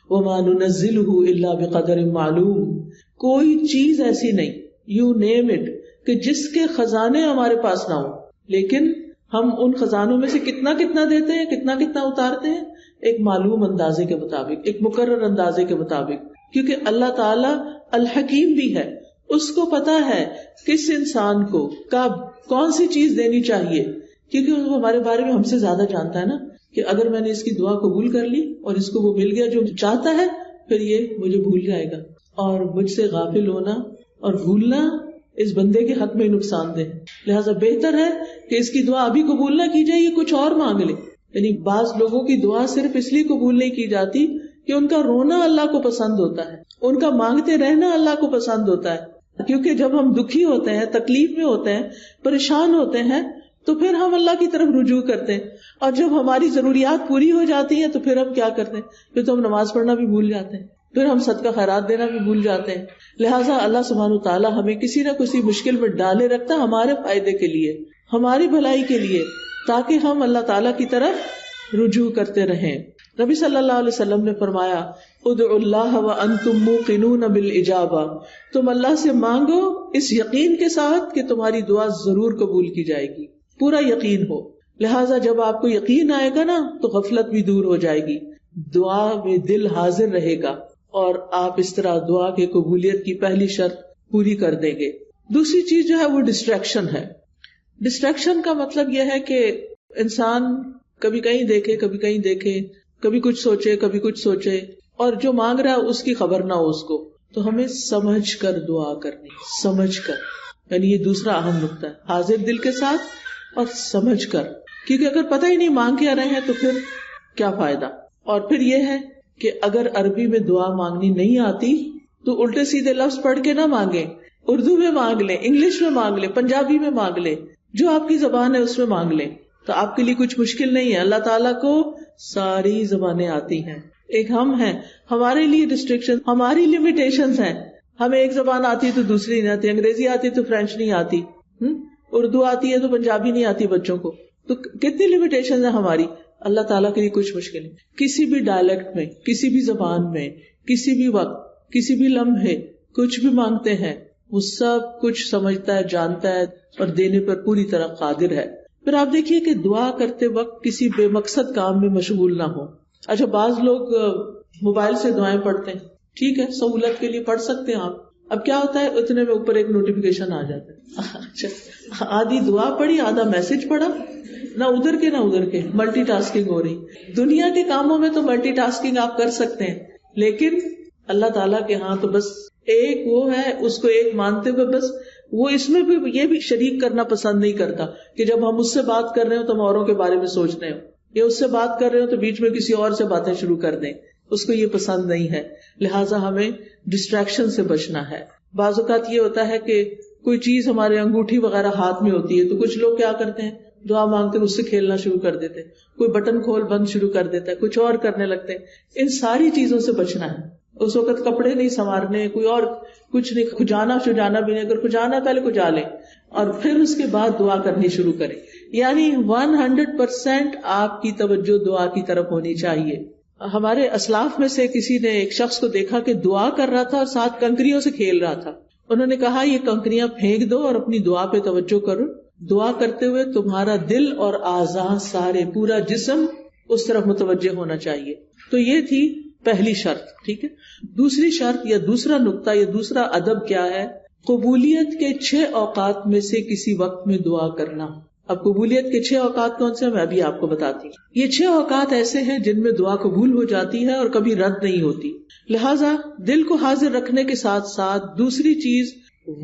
Speaker 1: وَمَا نُنَزِّلُهُ إِلَّا بِقَدَرٍ مَّعْلُومٍ. کوئی چیز ایسی نہیں، یو نیم اٹ، کہ جس کے خزانے ہمارے پاس نہ ہوں، لیکن ہم ان خزانوں میں سے کتنا کتنا دیتے ہیں، کتنا کتنا اتارتے ہیں، ایک معلوم اندازے کے مطابق، ایک مقرر اندازے کے مطابق. کیونکہ اللہ تعالی الحکیم بھی ہے، اس کو پتا ہے کس انسان کو کب کون سی چیز دینی چاہیے، کیونکہ وہ ہمارے بارے میں ہم سے زیادہ جانتا ہے نا، کہ اگر میں نے اس کی دعا قبول کر لی اور اس کو وہ مل گیا جو چاہتا ہے، پھر یہ مجھے بھول جائے گا. اور مجھ سے غافل ہونا اور بھولنا اس بندے کے حق میں نقصان دہ، لہٰذا بہتر ہے کہ اس کی دعا ابھی قبول نہ کی جائے، یہ کچھ اور مانگ لے. یعنی بعض لوگوں کی دعا صرف اس لیے قبول نہیں کی جاتی کہ ان کا رونا اللہ کو پسند ہوتا ہے، ان کا مانگتے رہنا اللہ کو پسند ہوتا ہے. کیونکہ جب ہم دکھی ہوتے ہیں، تکلیف میں ہوتے ہیں، پریشان ہوتے ہیں، تو پھر ہم اللہ کی طرف رجوع کرتے ہیں، اور جب ہماری ضروریات پوری ہو جاتی ہیں تو پھر ہم کیا کرتے ہیں، پھر تو ہم نماز پڑھنا بھی بھول جاتے ہیں، پھر ہم صدقہ خیرات دینا بھی بھول جاتے ہیں. لہٰذا اللہ سبحانہ وتعالیٰ ہمیں کسی نہ کسی مشکل میں ڈالے رکھتا ہے ہمارے فائدے کے لیے، ہماری بھلائی کے لیے، تاکہ ہم اللہ تعالیٰ کی طرف رجوع کرتے رہیں. نبی صلی اللہ علیہ وسلم نے فرمایا ادعوا اللہ وانتم موقنون بالاجابہ، تم اللہ سے مانگو اس یقین کے ساتھ کہ تمہاری دعا ضرور قبول کی جائے گی، پورا یقین ہو. لہٰذا جب آپ کو یقین آئے گا نا تو غفلت بھی دور ہو جائے گی، دعا میں دل حاضر رہے گا، اور آپ اس طرح دعا کے قبولیت کی پہلی شرط پوری کر دیں گے. دوسری چیز جو ہے وہ ڈسٹریکشن ہے. ڈسٹریکشن کا مطلب یہ ہے کہ انسان کبھی کہیں دیکھے، کبھی کہیں دیکھے، کبھی کچھ سوچے، کبھی کچھ سوچے، اور جو مانگ رہا ہے اس کی خبر نہ ہو اس کو. تو ہمیں سمجھ کر دعا کرنی، سمجھ کر، یعنی یہ دوسرا اہم نقطہ ہے، حاضر دل کے ساتھ اور سمجھ کر. کیونکہ اگر پتہ ہی نہیں مانگ کیا رہے ہیں تو پھر کیا فائدہ. اور پھر یہ ہے کہ اگر عربی میں دعا مانگنی نہیں آتی تو الٹے سیدھے لفظ پڑھ کے نہ مانگیں، اردو میں مانگ لیں، انگلش میں مانگ لیں، پنجابی میں مانگ لیں، جو آپ کی زبان ہے اس میں مانگ لیں، تو آپ کے لیے کچھ مشکل نہیں ہے. اللہ تعالیٰ کو ساری زبانیں آتی ہیں. ایک ہم ہیں، ہمارے لیے ریسٹرکشن، ہماری لمیٹیشنز ہیں. ہمیں ایک زبان آتی ہے تو دوسری نہیں آتی، انگریزی آتی ہے تو فرینچ نہیں آتی، اردو آتی ہے تو پنجابی نہیں آتی بچوں کو. تو کتنی لمیٹیشنز ہیں ہماری. اللہ تعالیٰ کے لیے کچھ مشکل نہیں. کسی بھی ڈائلیکٹ میں، کسی بھی زبان میں، کسی بھی وقت، کسی بھی لمحے کچھ بھی مانگتے ہیں، وہ سب کچھ سمجھتا ہے، جانتا ہے، اور دینے پر پوری طرح قادر ہے. پھر آپ دیکھیے کہ دعا کرتے وقت کسی بے مقصد کام میں مشغول نہ ہو. اچھا بعض لوگ موبائل سے دعائیں پڑھتے ہیں، ٹھیک ہے، سہولت کے لیے پڑھ سکتے ہیں آپ. اب کیا ہوتا ہے، اتنے میں اوپر ایک نوٹیفیکیشن آ جاتا ہے. اچھا آدھی دعا پڑھی، آدھا میسج پڑھا، نہ ادھر کے نہ ادھر کے، ملٹی ٹاسکنگ ہو رہی. دنیا کے کاموں میں تو ملٹی ٹاسکنگ آپ کر سکتے ہیں، لیکن اللہ تعالیٰ کے ہاں تو بس ایک وہ ہے، اس کو ایک مانتے ہوئے بس وہ اس میں بھی یہ بھی شریک کرنا پسند نہیں کرتا کہ جب ہم اس سے بات کر رہے ہوں تو ہم اوروں کے بارے میں سوچ رہے ہوں، یا اس سے بات کر رہے ہوں تو بیچ میں کسی اور سے باتیں شروع کر دیں. اس کو یہ پسند نہیں ہے. لہٰذا ہمیں ڈسٹریکشن سے بچنا ہے. بعض اوقات یہ ہوتا ہے کہ کوئی چیز ہمارے انگوٹھی وغیرہ ہاتھ میں ہوتی ہے تو کچھ لوگ کیا کرتے ہیں، دعا مانگتے ہیں اس سے کھیلنا شروع کر دیتے، کوئی بٹن کھول بند شروع کر دیتا ہے، کچھ اور کرنے لگتے ہیں. ان ساری چیزوں سے بچنا ہے. اس وقت کپڑے نہیں سنوارنے، کوئی اور کچھ نہیں، کھجانا شجانا بھی نہیں، اگر کھجانا پہلے کھجا لیں اور پھر اس کے بعد دعا کرنی شروع کریں. یعنی 100% آپ کی توجہ دعا کی طرف ہونی چاہیے. ہمارے اسلاف میں سے کسی نے ایک شخص کو دیکھا کہ دعا کر رہا تھا اور ساتھ کنکریوں سے کھیل رہا تھا. انہوں نے کہا یہ کنکریاں پھینک دو اور اپنی دعا پہ توجہ کرو. دعا کرتے ہوئے تمہارا دل اور اعضاء سارے، پورا جسم اس طرف متوجہ ہونا چاہیے. تو یہ تھی پہلی شرط. ٹھیک ہے. دوسری شرط یا دوسرا نقطہ یا دوسرا ادب کیا ہے؟ قبولیت کے 6 اوقات میں سے کسی وقت میں دعا کرنا. اب قبولیت کے 6 اوقات کون سے ہیں میں ابھی آپ کو بتاتی ہوں. یہ 6 اوقات ایسے ہیں جن میں دعا قبول ہو جاتی ہے اور کبھی رد نہیں ہوتی. لہٰذا دل کو حاضر رکھنے کے ساتھ ساتھ دوسری چیز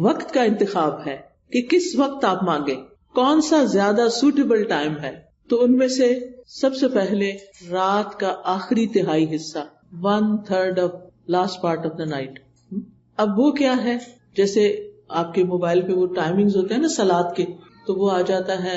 Speaker 1: وقت کا انتخاب ہے کہ کس وقت آپ مانگیں، کون سا زیادہ سوٹیبل ٹائم ہے. تو ان میں سے سب سے پہلے رات کا آخری تہائی حصہ، 1/3 of last part of the night. اب وہ کیا ہے؟ جیسے آپ کے موبائل پہ وہ ٹائمنگز ہوتے ہیں نا صلاۃ کے، تو وہ آ جاتا ہے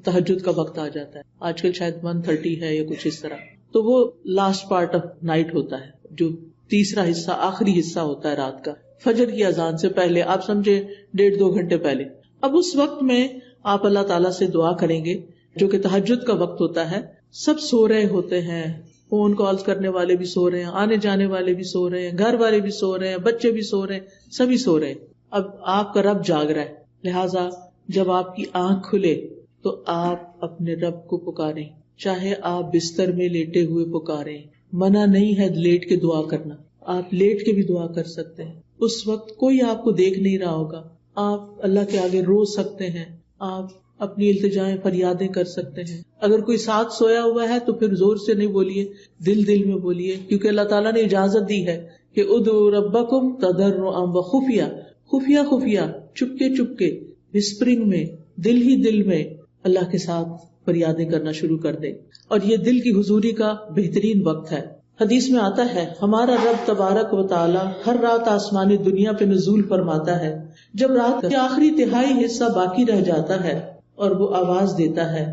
Speaker 1: تہجد کا وقت آ جاتا ہے. آج کل شاید 1:30 ہے یا کچھ اس طرح. تو وہ لاسٹ پارٹ آف نائٹ ہوتا ہے، جو تیسرا حصہ، آخری حصہ ہوتا ہے رات کا، فجر کی اذان سے پہلے، آپ سمجھے 1.5-2 گھنٹے پہلے. اب اس وقت میں آپ اللہ تعالیٰ سے دعا کریں گے، جو کہ تہجد کا وقت ہوتا ہے. سب سو رہے ہوتے ہیں، فون کالز کرنے والے بھی سو رہے ہیں، آنے جانے والے بھی سو رہے ہیں، گھر والے بھی سو رہے ہیں، بچے بھی سو رہے ہیں، سبھی سو رہے ہیں. اب آپ کا رب جاگ رہا ہے. لہٰذا جب آپ کی آنکھ کھلے تو آپ اپنے رب کو پکاریں، چاہے آپ بستر میں لیٹے ہوئے پکاریں. منع نہیں ہے لیٹ کے دعا کرنا، آپ لیٹ کے بھی دعا کر سکتے ہیں. اس وقت کوئی آپ کو دیکھ نہیں رہا ہوگا، آپ اللہ کے آگے رو سکتے ہیں، آپ اپنی التجائیں فریادیں کر سکتے ہیں. اگر کوئی ساتھ سویا ہوا ہے تو پھر زور سے نہیں بولیے، دل دل میں بولیے، کیونکہ اللہ تعالیٰ نے اجازت دی ہے کہ ادعوا ربکم تضرعا وخفیا، خفیہ خفیہ، چپکے چپکے، وسپرنگ میں، دل ہی دل میں اللہ کے ساتھ فریادیں کرنا شروع کر دیں. اور یہ دل کی حضوری کا بہترین وقت ہے. حدیث میں آتا ہے ہمارا رب تبارک و تعالی ہر رات آسمانی دنیا پہ نزول فرماتا ہے. جب رات کا آخری تہائی حصہ باقی رہ جاتا ہے اور وہ آواز دیتا ہے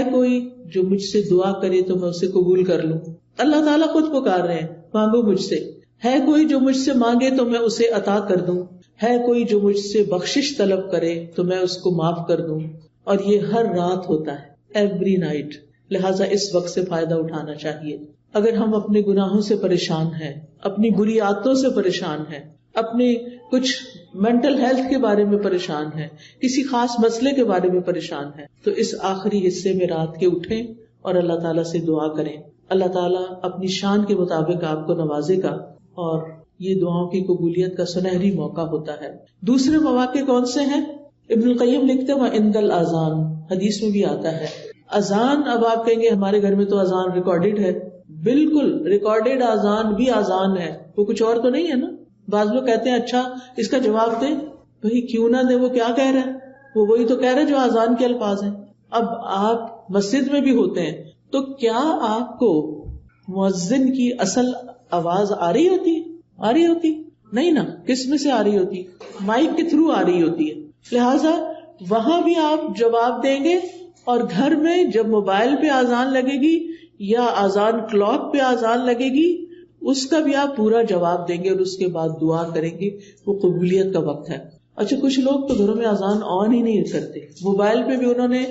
Speaker 1: کوئی جو مجھ سے دعا کرے تو میں اسے قبول کر لوں. اللہ تعالیٰ خود پکار رہے ہیں، مانگو مجھ سے. ہے کوئی جو مجھ سے مانگے تو میں اسے عطا کر دوں. ہے کوئی جو مجھ سے بخشش طلب کرے تو میں اس کو معاف کر دوں. اور یہ ہر رات ہوتا ہے، ایوری نائٹ. لہٰذا اس وقت سے فائدہ اٹھانا چاہیے. اگر ہم اپنے گناہوں سے پریشان ہیں، اپنی بری عادتوں سے پریشان ہیں، اپنی کچھ مینٹل ہیلتھ کے بارے میں پریشان ہیں، کسی خاص مسئلے کے بارے میں پریشان ہیں، تو اس آخری حصے میں رات کے اٹھیں اور اللہ تعالیٰ سے دعا کریں. اللہ تعالیٰ اپنی شان کے مطابق آپ کو نوازے گا اور یہ دعاؤں کی قبولیت کا سنہری موقع ہوتا ہے. دوسرے مواقع کون سے ہیں؟ ابن القیم لکھتے ہیں وَعِندَ الْأَذَان، حدیث میں بھی آتا ہے اذان. اب آپ کہیں گے ہمارے گھر میں تو اذان ریکارڈڈ ہے. بالکل ریکارڈڈ اذان بھی اذان ہے، وہ کچھ اور تو نہیں ہے نا. بعض لوگ کہتے ہیں اچھا اس کا جواب دیں. بھئی کیوں نہ دیں، وہ کیا کہہ رہا ہے؟ وہ وہی تو کہہ رہا ہے جو اذان کے الفاظ ہیں. اب آپ مسجد میں بھی ہوتے ہیں تو کیا آپ کو مؤذن کی اصل آواز آ رہی ہوتی نہیں نا. کس میں سے آ رہی ہوتی؟ مائک کے تھرو آ رہی ہوتی ہے. لہٰذا وہاں بھی آپ جواب دیں گے، اور گھر میں جب موبائل پہ اذان لگے گی یا اذان کلاک پہ اذان لگے گی اس کا بھی آپ پورا جواب دیں گے اور اس کے بعد دعا کریں گے. وہ قبولیت کا وقت ہے. اچھا کچھ لوگ تو گھروں میں اذان آن ہی نہیں کرتے، موبائل پہ بھی انہوں نے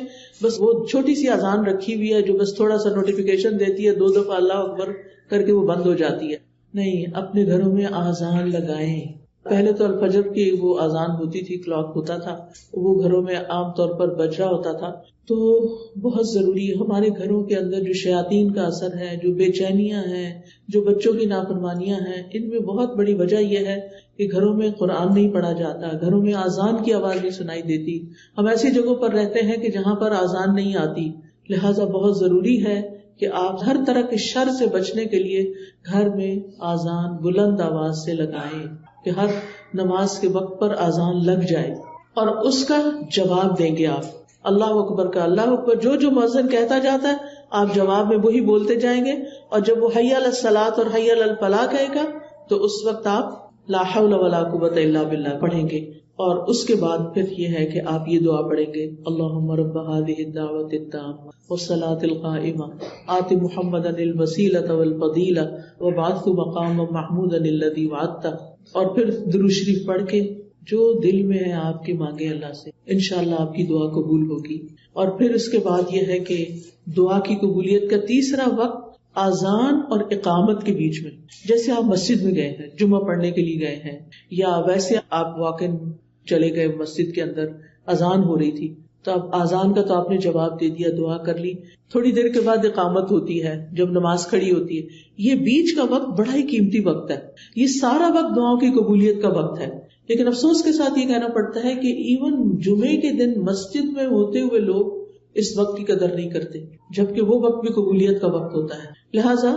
Speaker 1: بس وہ چھوٹی سی اذان رکھی ہوئی ہے جو بس تھوڑا سا نوٹیفیکیشن دیتی ہے، 2 دفعہ اللہ اکبر کر کے وہ بند ہو جاتی ہے. نہیں، اپنے گھروں میں اذان لگائیں. پہلے تو الفجر کی وہ اذان ہوتی تھی، کلاک ہوتا تھا، وہ گھروں میں عام طور پر بج رہا ہوتا تھا. تو بہت ضروری ہے ہمارے گھروں کے اندر جو شیاطین کا اثر ہے، جو بے چینیاں ہیں، جو بچوں کی نافرمانیاں ہیں، ان میں بہت بڑی وجہ یہ ہے کہ گھروں میں قرآن نہیں پڑھا جاتا، گھروں میں اذان کی آواز نہیں سنائی دیتی. ہم ایسی جگہوں پر رہتے ہیں کہ جہاں پر اذان نہیں آتی. لہٰذا بہت ضروری ہے کہ آپ ہر طرح کے شر سے بچنے کے لیے گھر میں اذان بلند آواز سے لگائیں کہ ہر نماز کے وقت پر اذان لگ جائے اور اس کا جواب دیں گے آپ. اللہ اکبر کا اللہ اکبر جو مؤذن کہتا جاتا ہے آپ جواب میں وہی بولتے جائیں گے. اور جب وہ حی علی الصلاۃ اور حی علی الفلاح کہے گا تو اس وقت آپ لا حول ولا قوت الا باللہ پڑھیں گے. اور اس کے بعد پھر یہ ہے کہ آپ یہ دعا پڑھیں گے اللہم رب ھذہ الدعوۃ التامہ والصلاۃ القائمہ آت محمدا الوسیلۃ والفضیلہ وابعثہ مقاما محمودا الذی وعدتہ. اور پھر درود شریف پڑھ کے جو دل میں ہے آپ کی مانگے اللہ سے، انشاءاللہ آپ کی دعا قبول ہوگی. اور پھر اس کے بعد یہ ہے کہ دعا کی قبولیت کا تیسرا وقت اذان اور اقامت کے بیچ میں. جیسے آپ مسجد میں گئے ہیں، جمعہ پڑھنے کے لیے گئے ہیں، یا ویسے آپ واقعاً چلے گئے مسجد کے اندر، اذان ہو رہی تھی تو اب اذان کا تو آپ نے جواب دے دیا، دعا کر لی، تھوڑی دیر کے بعد اقامت ہوتی ہے جب نماز کھڑی ہوتی ہے. یہ بیچ کا وقت بڑا ہی قیمتی وقت ہے، یہ سارا وقت دعاؤں کی قبولیت کا وقت ہے. لیکن افسوس کے ساتھ یہ کہنا پڑتا ہے کہ ایون جمعے کے دن مسجد میں ہوتے ہوئے لوگ اس وقت کی قدر نہیں کرتے، جبکہ وہ وقت بھی قبولیت کا وقت ہوتا ہے. لہٰذا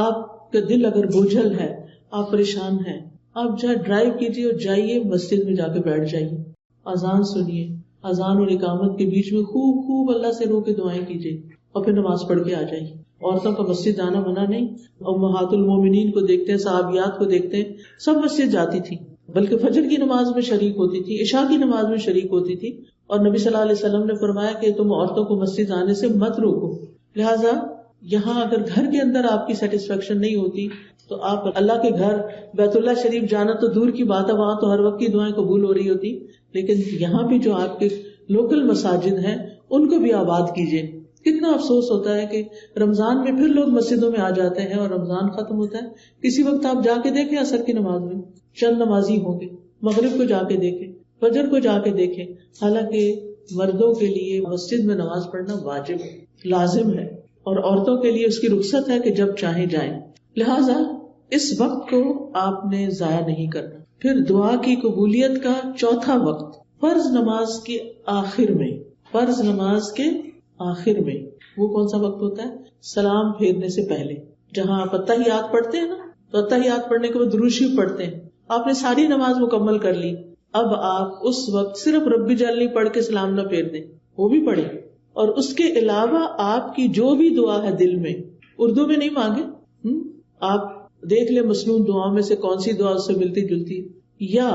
Speaker 1: آپ کا دل اگر بوجھل ہے، آپ پریشان ہیں، آپ جہاں ڈرائیو کیجیے اور جائیے مسجد میں جا کے بیٹھ جائیے، اذان سنیے، اذان اور اقامت کے بیچ میں خوب اللہ سے رو کے دعائیں کیجیے اور پھر نماز پڑھ کے آ جائیے. عورتوں کا مسجد آنا منع نہیں. امہات المومنین کو دیکھتے ہیں، صحابیات کو دیکھتے ہیں، سب مسجد جاتی تھی، بلکہ فجر کی نماز میں شریک ہوتی تھی، عشاء کی نماز میں شریک ہوتی تھی. اور نبی صلی اللہ علیہ وسلم نے فرمایا کہ تم عورتوں کو مسجد آنے سے مت روکو. لہٰذا یہاں اگر گھر کے اندر آپ کی سیٹسفیکشن نہیں ہوتی تو آپ اللہ کے گھر بیت اللہ شریف جانا تو دور کی بات ہے، وہاں تو ہر وقت کی دعائیں قبول ہو رہی ہوتی. لیکن یہاں بھی جو آپ کے لوکل مساجد ہیں ان کو بھی آباد کیجیے. کتنا افسوس ہوتا ہے کہ رمضان میں پھر لوگ مسجدوں میں آ جاتے ہیں اور رمضان ختم ہوتا ہے، کسی وقت آپ جا کے دیکھیں عصر کی نماز میں چند نمازی ہوں گے، مغرب کو جا کے دیکھیں، فجر کو جا کے دیکھیں. حالانکہ مردوں کے لیے مسجد میں نماز پڑھنا واجب ہے، لازم ہے، اور عورتوں کے لیے اس کی رخصت ہے کہ جب چاہیں جائیں. لہٰذا اس وقت کو آپ نے ضائع نہیں کرنا. پھر دعا کی قبولیت کا چوتھا وقت فرض نماز کے آخر میں. فرض نماز کے آخر میں وہ کون سا وقت ہوتا ہے؟ سلام پھیرنے سے پہلے، جہاں آپ اتحیات پڑھتے ہیں نا، تو اتحیات پڑھنے کے بعد درود شریف پڑھتے ہیں. آپ نے ساری نماز مکمل کر لی، اب آپ اس وقت صرف رب جل پڑھ کے سلام نہ پھیر دیں، وہ بھی پڑھیں، اور اس کے علاوہ آپ کی جو بھی دعا ہے دل میں، اردو میں نہیں مانگے، آپ دیکھ لیں مسنون دعاؤں میں سے کون سی دعا اس سے ملتی جلتی ہے، یا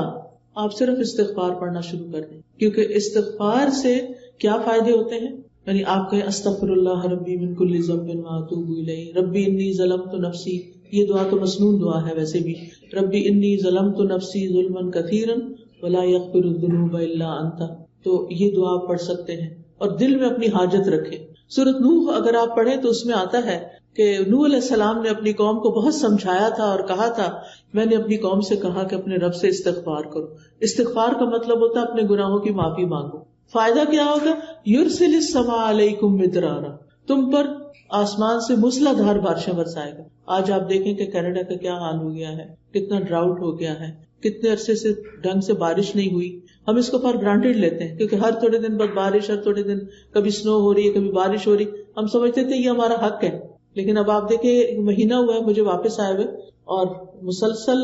Speaker 1: آپ صرف استغفار پڑھنا شروع کر دیں. کیونکہ استغفار سے کیا فائدے ہوتے ہیں؟ یعنی آپ کہیں استغفر اللہ ربی من کل ذنب واتوب الیہ، ربی انی ظلمت نفسی، یہ دعا تو مسنون دعا ہے ویسے بھی، ربی انی ظلمت نفسی ظلما کثیرا ولا یغفر الذنوب الا انت، تو یہ دعا آپ پڑھ سکتے ہیں اور دل میں اپنی حاجت رکھیں. سورۃ نوح اگر آپ پڑھیں تو اس میں آتا ہے کہ نوح علیہ السلام نے اپنی قوم کو بہت سمجھایا تھا اور کہا تھا، میں نے اپنی قوم سے کہا کہ اپنے رب سے استغفار کرو. استغفار کا مطلب ہوتا ہے اپنے گناہوں کی معافی مانگو. فائدہ کیا ہوگا؟ یرسل السماء علیکم مدرارا، تم پر آسمان سے موسلا دھار بارشیں برسائے گا. آج آپ دیکھیں کہ کینیڈا کا کیا حال ہو گیا ہے، کتنا ڈراؤٹ ہو گیا ہے، کتنے عرصے سے ڈھنگ سے بارش نہیں ہوئی. ہم اس کو فار گرانٹیڈ لیتے ہیں کیونکہ ہر تھوڑے دن بعد بارش، ہر تھوڑے دن کبھی سنو ہو رہی ہے، کبھی بارش ہو رہی، ہم سمجھتے تھے یہ ہمارا حق ہے. لیکن اب آپ دیکھیں ایک مہینہ ہوا ہے مجھے واپس آئے ہوئے اور مسلسل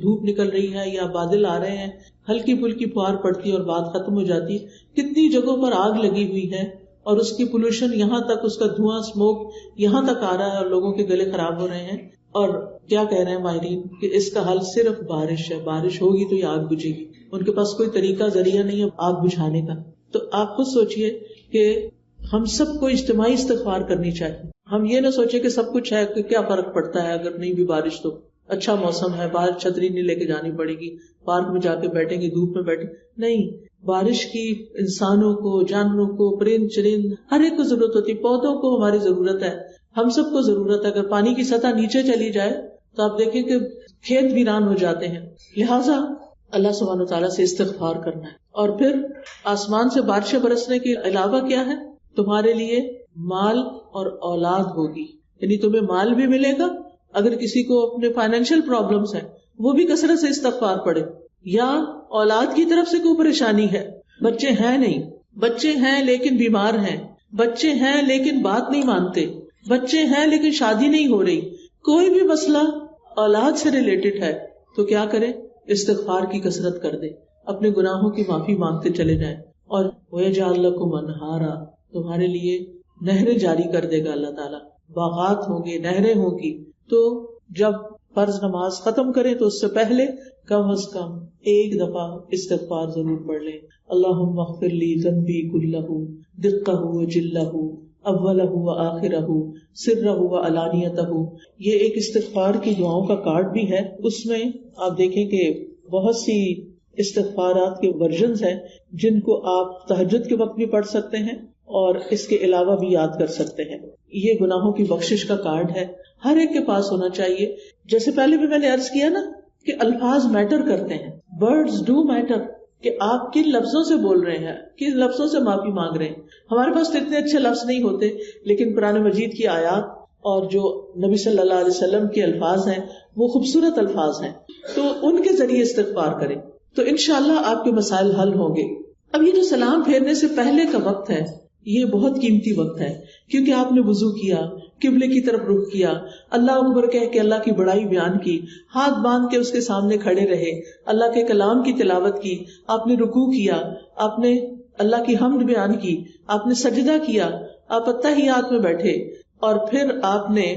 Speaker 1: دھوپ نکل رہی ہے یا بادل آ رہے ہیں، ہلکی پھلکی پھوار پڑتی ہے اور بات ختم ہو جاتی ہے. کتنی جگہوں پر آگ لگی ہوئی ہے اور اس کی پولوشن یہاں تک، اس کا دھواں اسموک یہاں تک آ رہا ہے اور لوگوں کے گلے خراب ہو رہے ہیں. اور کیا کہہ رہے ہیں ماہرین کہ اس کا حل صرف بارش ہے، بارش ہوگی تو یہ آگ بجھے گی. ان کے پاس کوئی طریقہ ذریعہ نہیں ہے آگ بجھانے کا. تو آپ خود سوچئے کہ ہم سب کو اجتماعی استغفار کرنی چاہیے. ہم یہ نہ سوچے کہ سب کچھ ہے کہ کیا فرق پڑتا ہے اگر نہیں بھی بارش، تو اچھا موسم ہے، باہر چھتری نہیں لے کے جانی پڑے گی، پارک میں جا کے بیٹھیں گے، دھوپ میں بیٹھیں. نہیں، بارش کی انسانوں کو، جانوروں کو، پرند چرند ہر ایک کو ضرورت ہوتی ہے. پودوں کو ہماری ضرورت ہے، ہم سب کو ضرورت ہے. اگر پانی کی سطح نیچے چلی جائے تو آپ دیکھیں کہ کھیت ویران ہو جاتے ہیں. لہٰذا اللہ سبحانہ وتعالیٰ سے استغفار کرنا ہے. اور پھر آسمان سے بارشیں برسنے کے علاوہ کیا ہے؟ تمہارے لیے مال اور اولاد ہوگی، یعنی تمہیں مال بھی ملے گا. اگر کسی کو اپنے فائنینشیل پرابلمز ہیں وہ بھی کثرت سے استغفار پڑھے. یا اولاد کی طرف سے کوئی پریشانی ہے، بچے ہیں نہیں، بچے ہیں لیکن بیمار ہیں، بچے ہیں لیکن بات نہیں مانتے، بچے ہیں لیکن شادی نہیں ہو رہی، کوئی بھی مسئلہ اولاد سے ریلیٹڈ ہے تو کیا کرے؟ استغفار کی کثرت کر دے، اپنے گناہوں کی معافی مانگتے چلے جائیں. اور وَيَجْعَلْ لَكُمْ أَنْهَارًا، تمہارے لیے نہریں جاری کر دے گا اللہ تعالیٰ. باغات ہوں گے، نہریں ہوں گی. تو جب فرض نماز ختم کریں تو اس سے پہلے کم از کم ایک دفعہ استغفار ضرور پڑھ لیں. اللہم اغفر لی ذنبی کلہ دقہ و جلہ اولہ و آخرہ سرہ و علانیتہ. یہ ایک استغفار کی دعاؤں کا کارڈ بھی ہے. اس میں آپ دیکھیں کہ بہت سی استغفارات کے ورژنز ہیں جن کو آپ تہجد کے وقت بھی پڑھ سکتے ہیں اور اس کے علاوہ بھی یاد کر سکتے ہیں. یہ گناہوں کی بخشش کا کارڈ ہے, ہر ایک کے پاس ہونا چاہیے. جیسے پہلے بھی میں نے عرض کیا نا کہ الفاظ میٹر کرتے ہیں, ورڈز ڈو میٹر, کہ آپ کن لفظوں سے بول رہے ہیں, کن لفظوں سے معافی مانگ رہے ہیں. ہمارے پاس تو اتنے اچھے لفظ نہیں ہوتے, لیکن قرآن مجید کی آیات اور جو نبی صلی اللہ علیہ وسلم کے الفاظ ہیں وہ خوبصورت الفاظ ہیں, تو ان کے ذریعے استغفار کریں تو انشاءاللہ آپ کے مسائل حل ہوں گے. اب یہ جو سلام پھیرنے سے پہلے کا وقت ہے یہ بہت قیمتی وقت ہے, کیونکہ آپ نے وضو کیا, قبلے کی طرف رخ کیا, اللہ اکبر کہہ کے اللہ کی بڑائی بیان کی, ہاتھ باندھ کے اس کے سامنے کھڑے رہے, اللہ کے کلام کی تلاوت کی, آپ نے رکوع کیا, آپ نے اللہ کی حمد بیان کی, آپ نے سجدہ کیا, آپ اتحیات میں بیٹھے, اور پھر آپ نے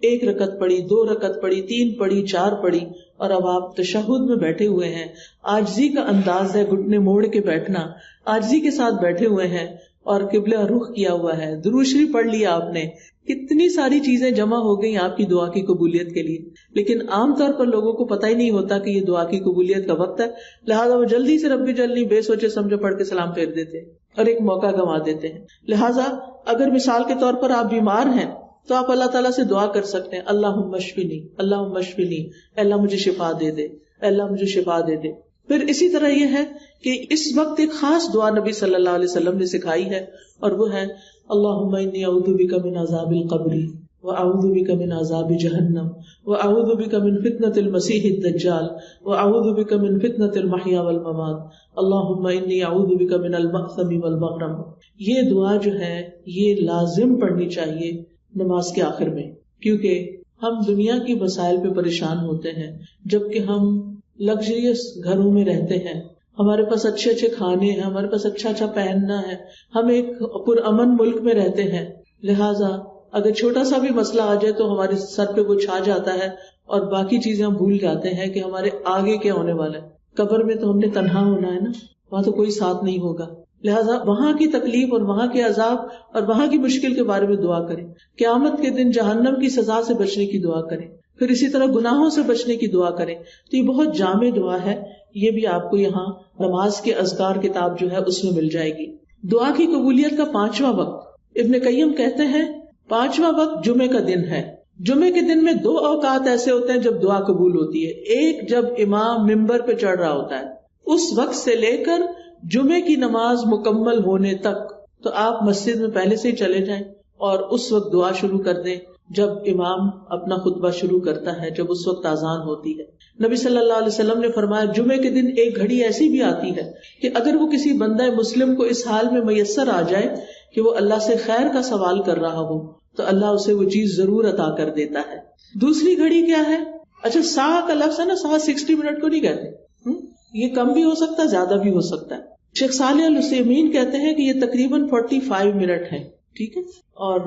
Speaker 1: 1 رکعت پڑھی, 2 رکعت پڑھی, 3 پڑھی, 4 پڑھی, اور اب آپ تشہد میں بیٹھے ہوئے ہیں. عاجزی کا انداز ہے, گھٹنے موڑ کے بیٹھنا, عاجزی کے ساتھ بیٹھے ہوئے ہیں اور قبلہ رخ کیا ہوا ہے, درود شریف پڑھ لیا آپ نے. کتنی ساری چیزیں جمع ہو گئی آپ کی دعا کی قبولیت کے لیے, لیکن عام طور پر لوگوں کو پتہ ہی نہیں ہوتا کہ یہ دعا کی قبولیت کا وقت ہے, لہٰذا وہ جلدی سے رب جلنی بے سوچے سمجھے پڑھ کے سلام پھیر دیتے ہیں اور ایک موقع گنوا دیتے ہیں. لہٰذا اگر مثال کے طور پر آپ بیمار ہیں تو آپ اللہ تعالیٰ سے دعا کر سکتے ہیں, اللہم اشفنی, اللہم اشفنی, اے اللہ مجھے شفا دے دے, اے اللہ مجھے شفا دے دے. پھر اسی طرح یہ ہے کہ اس وقت ایک خاص دعا نبی صلی اللہ علیہ وسلم نے سکھائی ہے, اور وہ ہے اللہم انی اعوذ بک من عذاب القبر واعوذ بک من عذاب جہنم واعوذ بک من فتنۃ المسیح الدجال واعوذ بک من فتنۃ المحیا والممات اللہم انی اعوذ بک من المأثم والمغرم. یہ دعا جو ہے یہ لازم پڑھنی چاہیے نماز کے آخر میں, کیونکہ ہم دنیا کی مسائل پہ پریشان ہوتے ہیں جبکہ ہم لگژریس گھروں میں رہتے ہیں, ہمارے پاس اچھے اچھے کھانے ہیں, ہمارے پاس اچھا اچھا پہننا ہے, ہم ایک پرامن ملک میں رہتے ہیں. لہٰذا اگر چھوٹا سا بھی مسئلہ آ جائے تو ہمارے سر پہ وہ چھا جاتا ہے اور باقی چیزیں ہم بھول جاتے ہیں کہ ہمارے آگے کیا ہونے والا ہے. قبر میں تو ہم نے تنہا ہونا ہے نا, وہاں تو کوئی ساتھ نہیں ہوگا. لہٰذا وہاں کی تکلیف اور وہاں کے عذاب اور وہاں کی مشکل کے بارے میں دعا کریں. قیامت کے دن جہنم کی سزا سے بچنے کی دعا کریں. پھر اسی طرح گناہوں سے بچنے کی دعا کریں. تو یہ بہت جامع دعا ہے, یہ بھی آپ کو یہاں نماز کے اذکار کتاب جو ہے اس میں مل جائے گی. دعا کی قبولیت کا 5واں وقت ابن قیم کہتے ہیں 5واں وقت جمعے کا دن ہے. جمعے کے دن میں 2 اوقات ایسے ہوتے ہیں جب دعا قبول ہوتی ہے. ایک جب امام ممبر پہ چڑھ رہا ہوتا ہے, اس وقت سے لے کر جمعے کی نماز مکمل ہونے تک تو آپ مسجد میں پہلے سے ہی چلے جائیں اور اس وقت دعا شروع کر دیں جب امام اپنا خطبہ شروع کرتا ہے, جب اس وقت اذان ہوتی ہے. نبی صلی اللہ علیہ وسلم نے فرمایا جمعے کے دن ایک گھڑی ایسی بھی آتی ہے کہ اگر وہ کسی بندہ مسلم کو اس حال میں میسر آ جائے کہ وہ اللہ سے خیر کا سوال کر رہا ہو تو اللہ اسے وہ چیز ضرور عطا کر دیتا ہے. دوسری گھڑی کیا ہے؟ اچھا سا کا لفظ ہے نا, سا 60 منٹ کو نہیں کہتے, یہ کم بھی ہو سکتا ہے زیادہ بھی ہو سکتا ہے. شیخ صالح العثیمین کہتے ہیں کہ یہ تقریباً 45 منٹ ہے, ٹھیک ہے. اور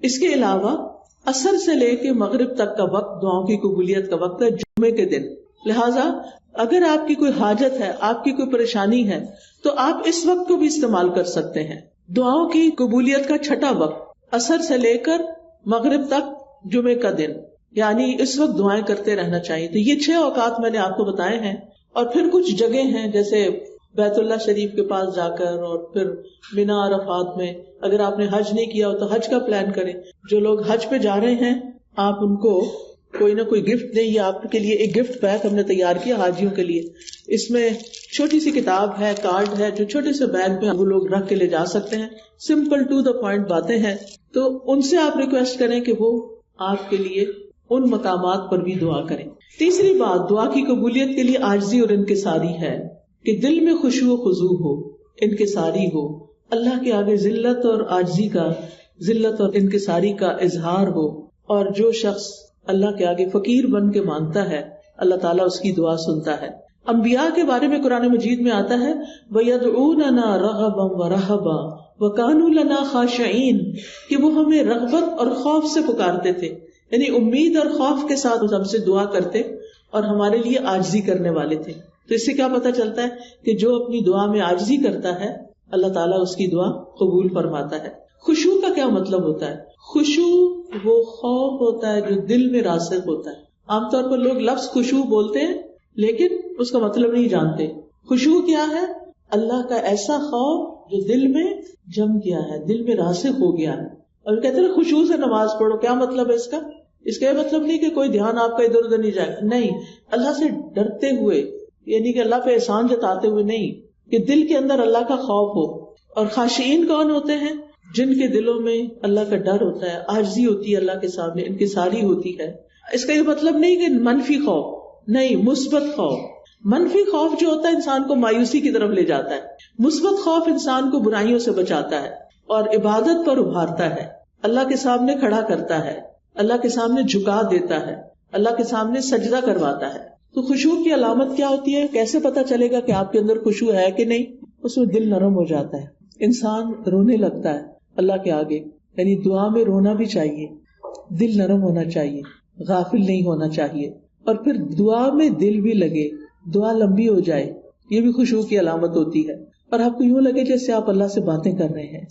Speaker 1: اس کے علاوہ عصر سے لے کے مغرب تک کا وقت دعاؤں کی قبولیت کا وقت ہے جمعے کے دن. لہٰذا اگر آپ کی کوئی حاجت ہے, آپ کی کوئی پریشانی ہے تو آپ اس وقت کو بھی استعمال کر سکتے ہیں. دعاؤں کی قبولیت کا 6واں وقت عصر سے لے کر مغرب تک جمعے کا دن, یعنی اس وقت دعائیں کرتے رہنا چاہیے. تو یہ 6 اوقات میں نے آپ کو بتائے ہیں. اور پھر کچھ جگہ ہیں جیسے بیت اللہ شریف کے پاس جا کر, اور پھر مینا عرفات میں. اگر آپ نے حج نہیں کیا ہو تو حج کا پلان کریں. جو لوگ حج پہ جا رہے ہیں آپ ان کو کوئی نہ کوئی گفٹ دیں. یہ آپ کے لیے ایک گفٹ پیک ہم نے تیار کیا حاجیوں کے لیے. اس میں چھوٹی سی کتاب ہے, کارڈ ہے, جو چھوٹے سے بیگ میں وہ لوگ رکھ کے لے جا سکتے ہیں. سمپل ٹو دا پوائنٹ باتیں ہیں. تو ان سے آپ ریکویسٹ کریں کہ وہ آپ کے لیے ان مقامات پر بھی دعا کریں. تیسری بات دعا کی قبولیت کے لیے عاجزی اور انکساری ہے کہ دل میں خشوع و خضوع ہو, انکساری ہو, اللہ کے آگے ذلت اور عاجزی کا, ذلت اور انکساری کا اظہار ہو. اور جو شخص اللہ کے آگے فقیر بن کے مانگتا ہے اللہ تعالیٰ اس کی دعا سنتا ہے. انبیاء کے بارے میں قرآن مجید میں آتا ہے وَيَدْعُونَنَا رَغَبًا وَرَهَبًا وَكَانُوا لَنَا خَاشِعِينَ, کہ وہ ہمیں رغبت اور خوف سے پکارتے تھے, یعنی امید اور خوف کے ساتھ ہم سے دعا کرتے اور ہمارے لیے عاجزی کرنے والے تھے. تو اس سے کیا پتہ چلتا ہے کہ جو اپنی دعا میں عاجزی کرتا ہے اللہ تعالیٰ اس کی دعا قبول فرماتا ہے. خشوع کا کیا مطلب ہوتا ہے؟ خشوع وہ خوف ہوتا ہے جو دل میں راسخ ہوتا ہے. عام طور پر لوگ لفظ خشوع بولتے ہیں لیکن اس کا مطلب نہیں جانتے. خشوع کیا ہے؟ اللہ کا ایسا خوف جو دل میں جم گیا ہے, دل میں راسخ ہو گیا ہے. اور کہتے ہیں خشوع سے نماز پڑھو, کیا مطلب ہے اس کا؟ اس کا یہ مطلب نہیں کہ کوئی دھیان آپ کا ادھر ادھر نہیں جائے, نہیں, اللہ سے ڈرتے ہوئے, یعنی کہ اللہ پہ احسان جتاتے ہوئے نہیں, کہ دل کے اندر اللہ کا خوف ہو. اور خاشعین کون ہوتے ہیں؟ جن کے دلوں میں اللہ کا ڈر ہوتا ہے, عاجزی ہوتی ہے اللہ کے سامنے, انکساری ہوتی ہے. اس کا یہ مطلب نہیں کہ منفی خوف, نہیں, مثبت خوف. منفی خوف جو ہوتا ہے انسان کو مایوسی کی طرف لے جاتا ہے. مثبت خوف انسان کو برائیوں سے بچاتا ہے اور عبادت پر ابھارتا ہے, اللہ کے سامنے کھڑا کرتا ہے, اللہ کے سامنے جھکا دیتا ہے, اللہ کے سامنے سجدہ کرواتا ہے. تو خشوع کی علامت کیا ہوتی ہے؟ کیسے پتا چلے گا کہ آپ کے اندر خشوع ہے کہ نہیں؟ اس میں دل نرم ہو جاتا ہے, انسان رونے لگتا ہے اللہ کے آگے. یعنی دعا میں رونا بھی چاہیے, دل نرم ہونا چاہیے, غافل نہیں ہونا چاہیے, اور پھر دعا میں دل بھی لگے, دعا لمبی ہو جائے, یہ بھی خشوع کی علامت ہوتی ہے. اور آپ کو یوں لگے جیسے آپ اللہ سے باتیں کر رہے ہیں,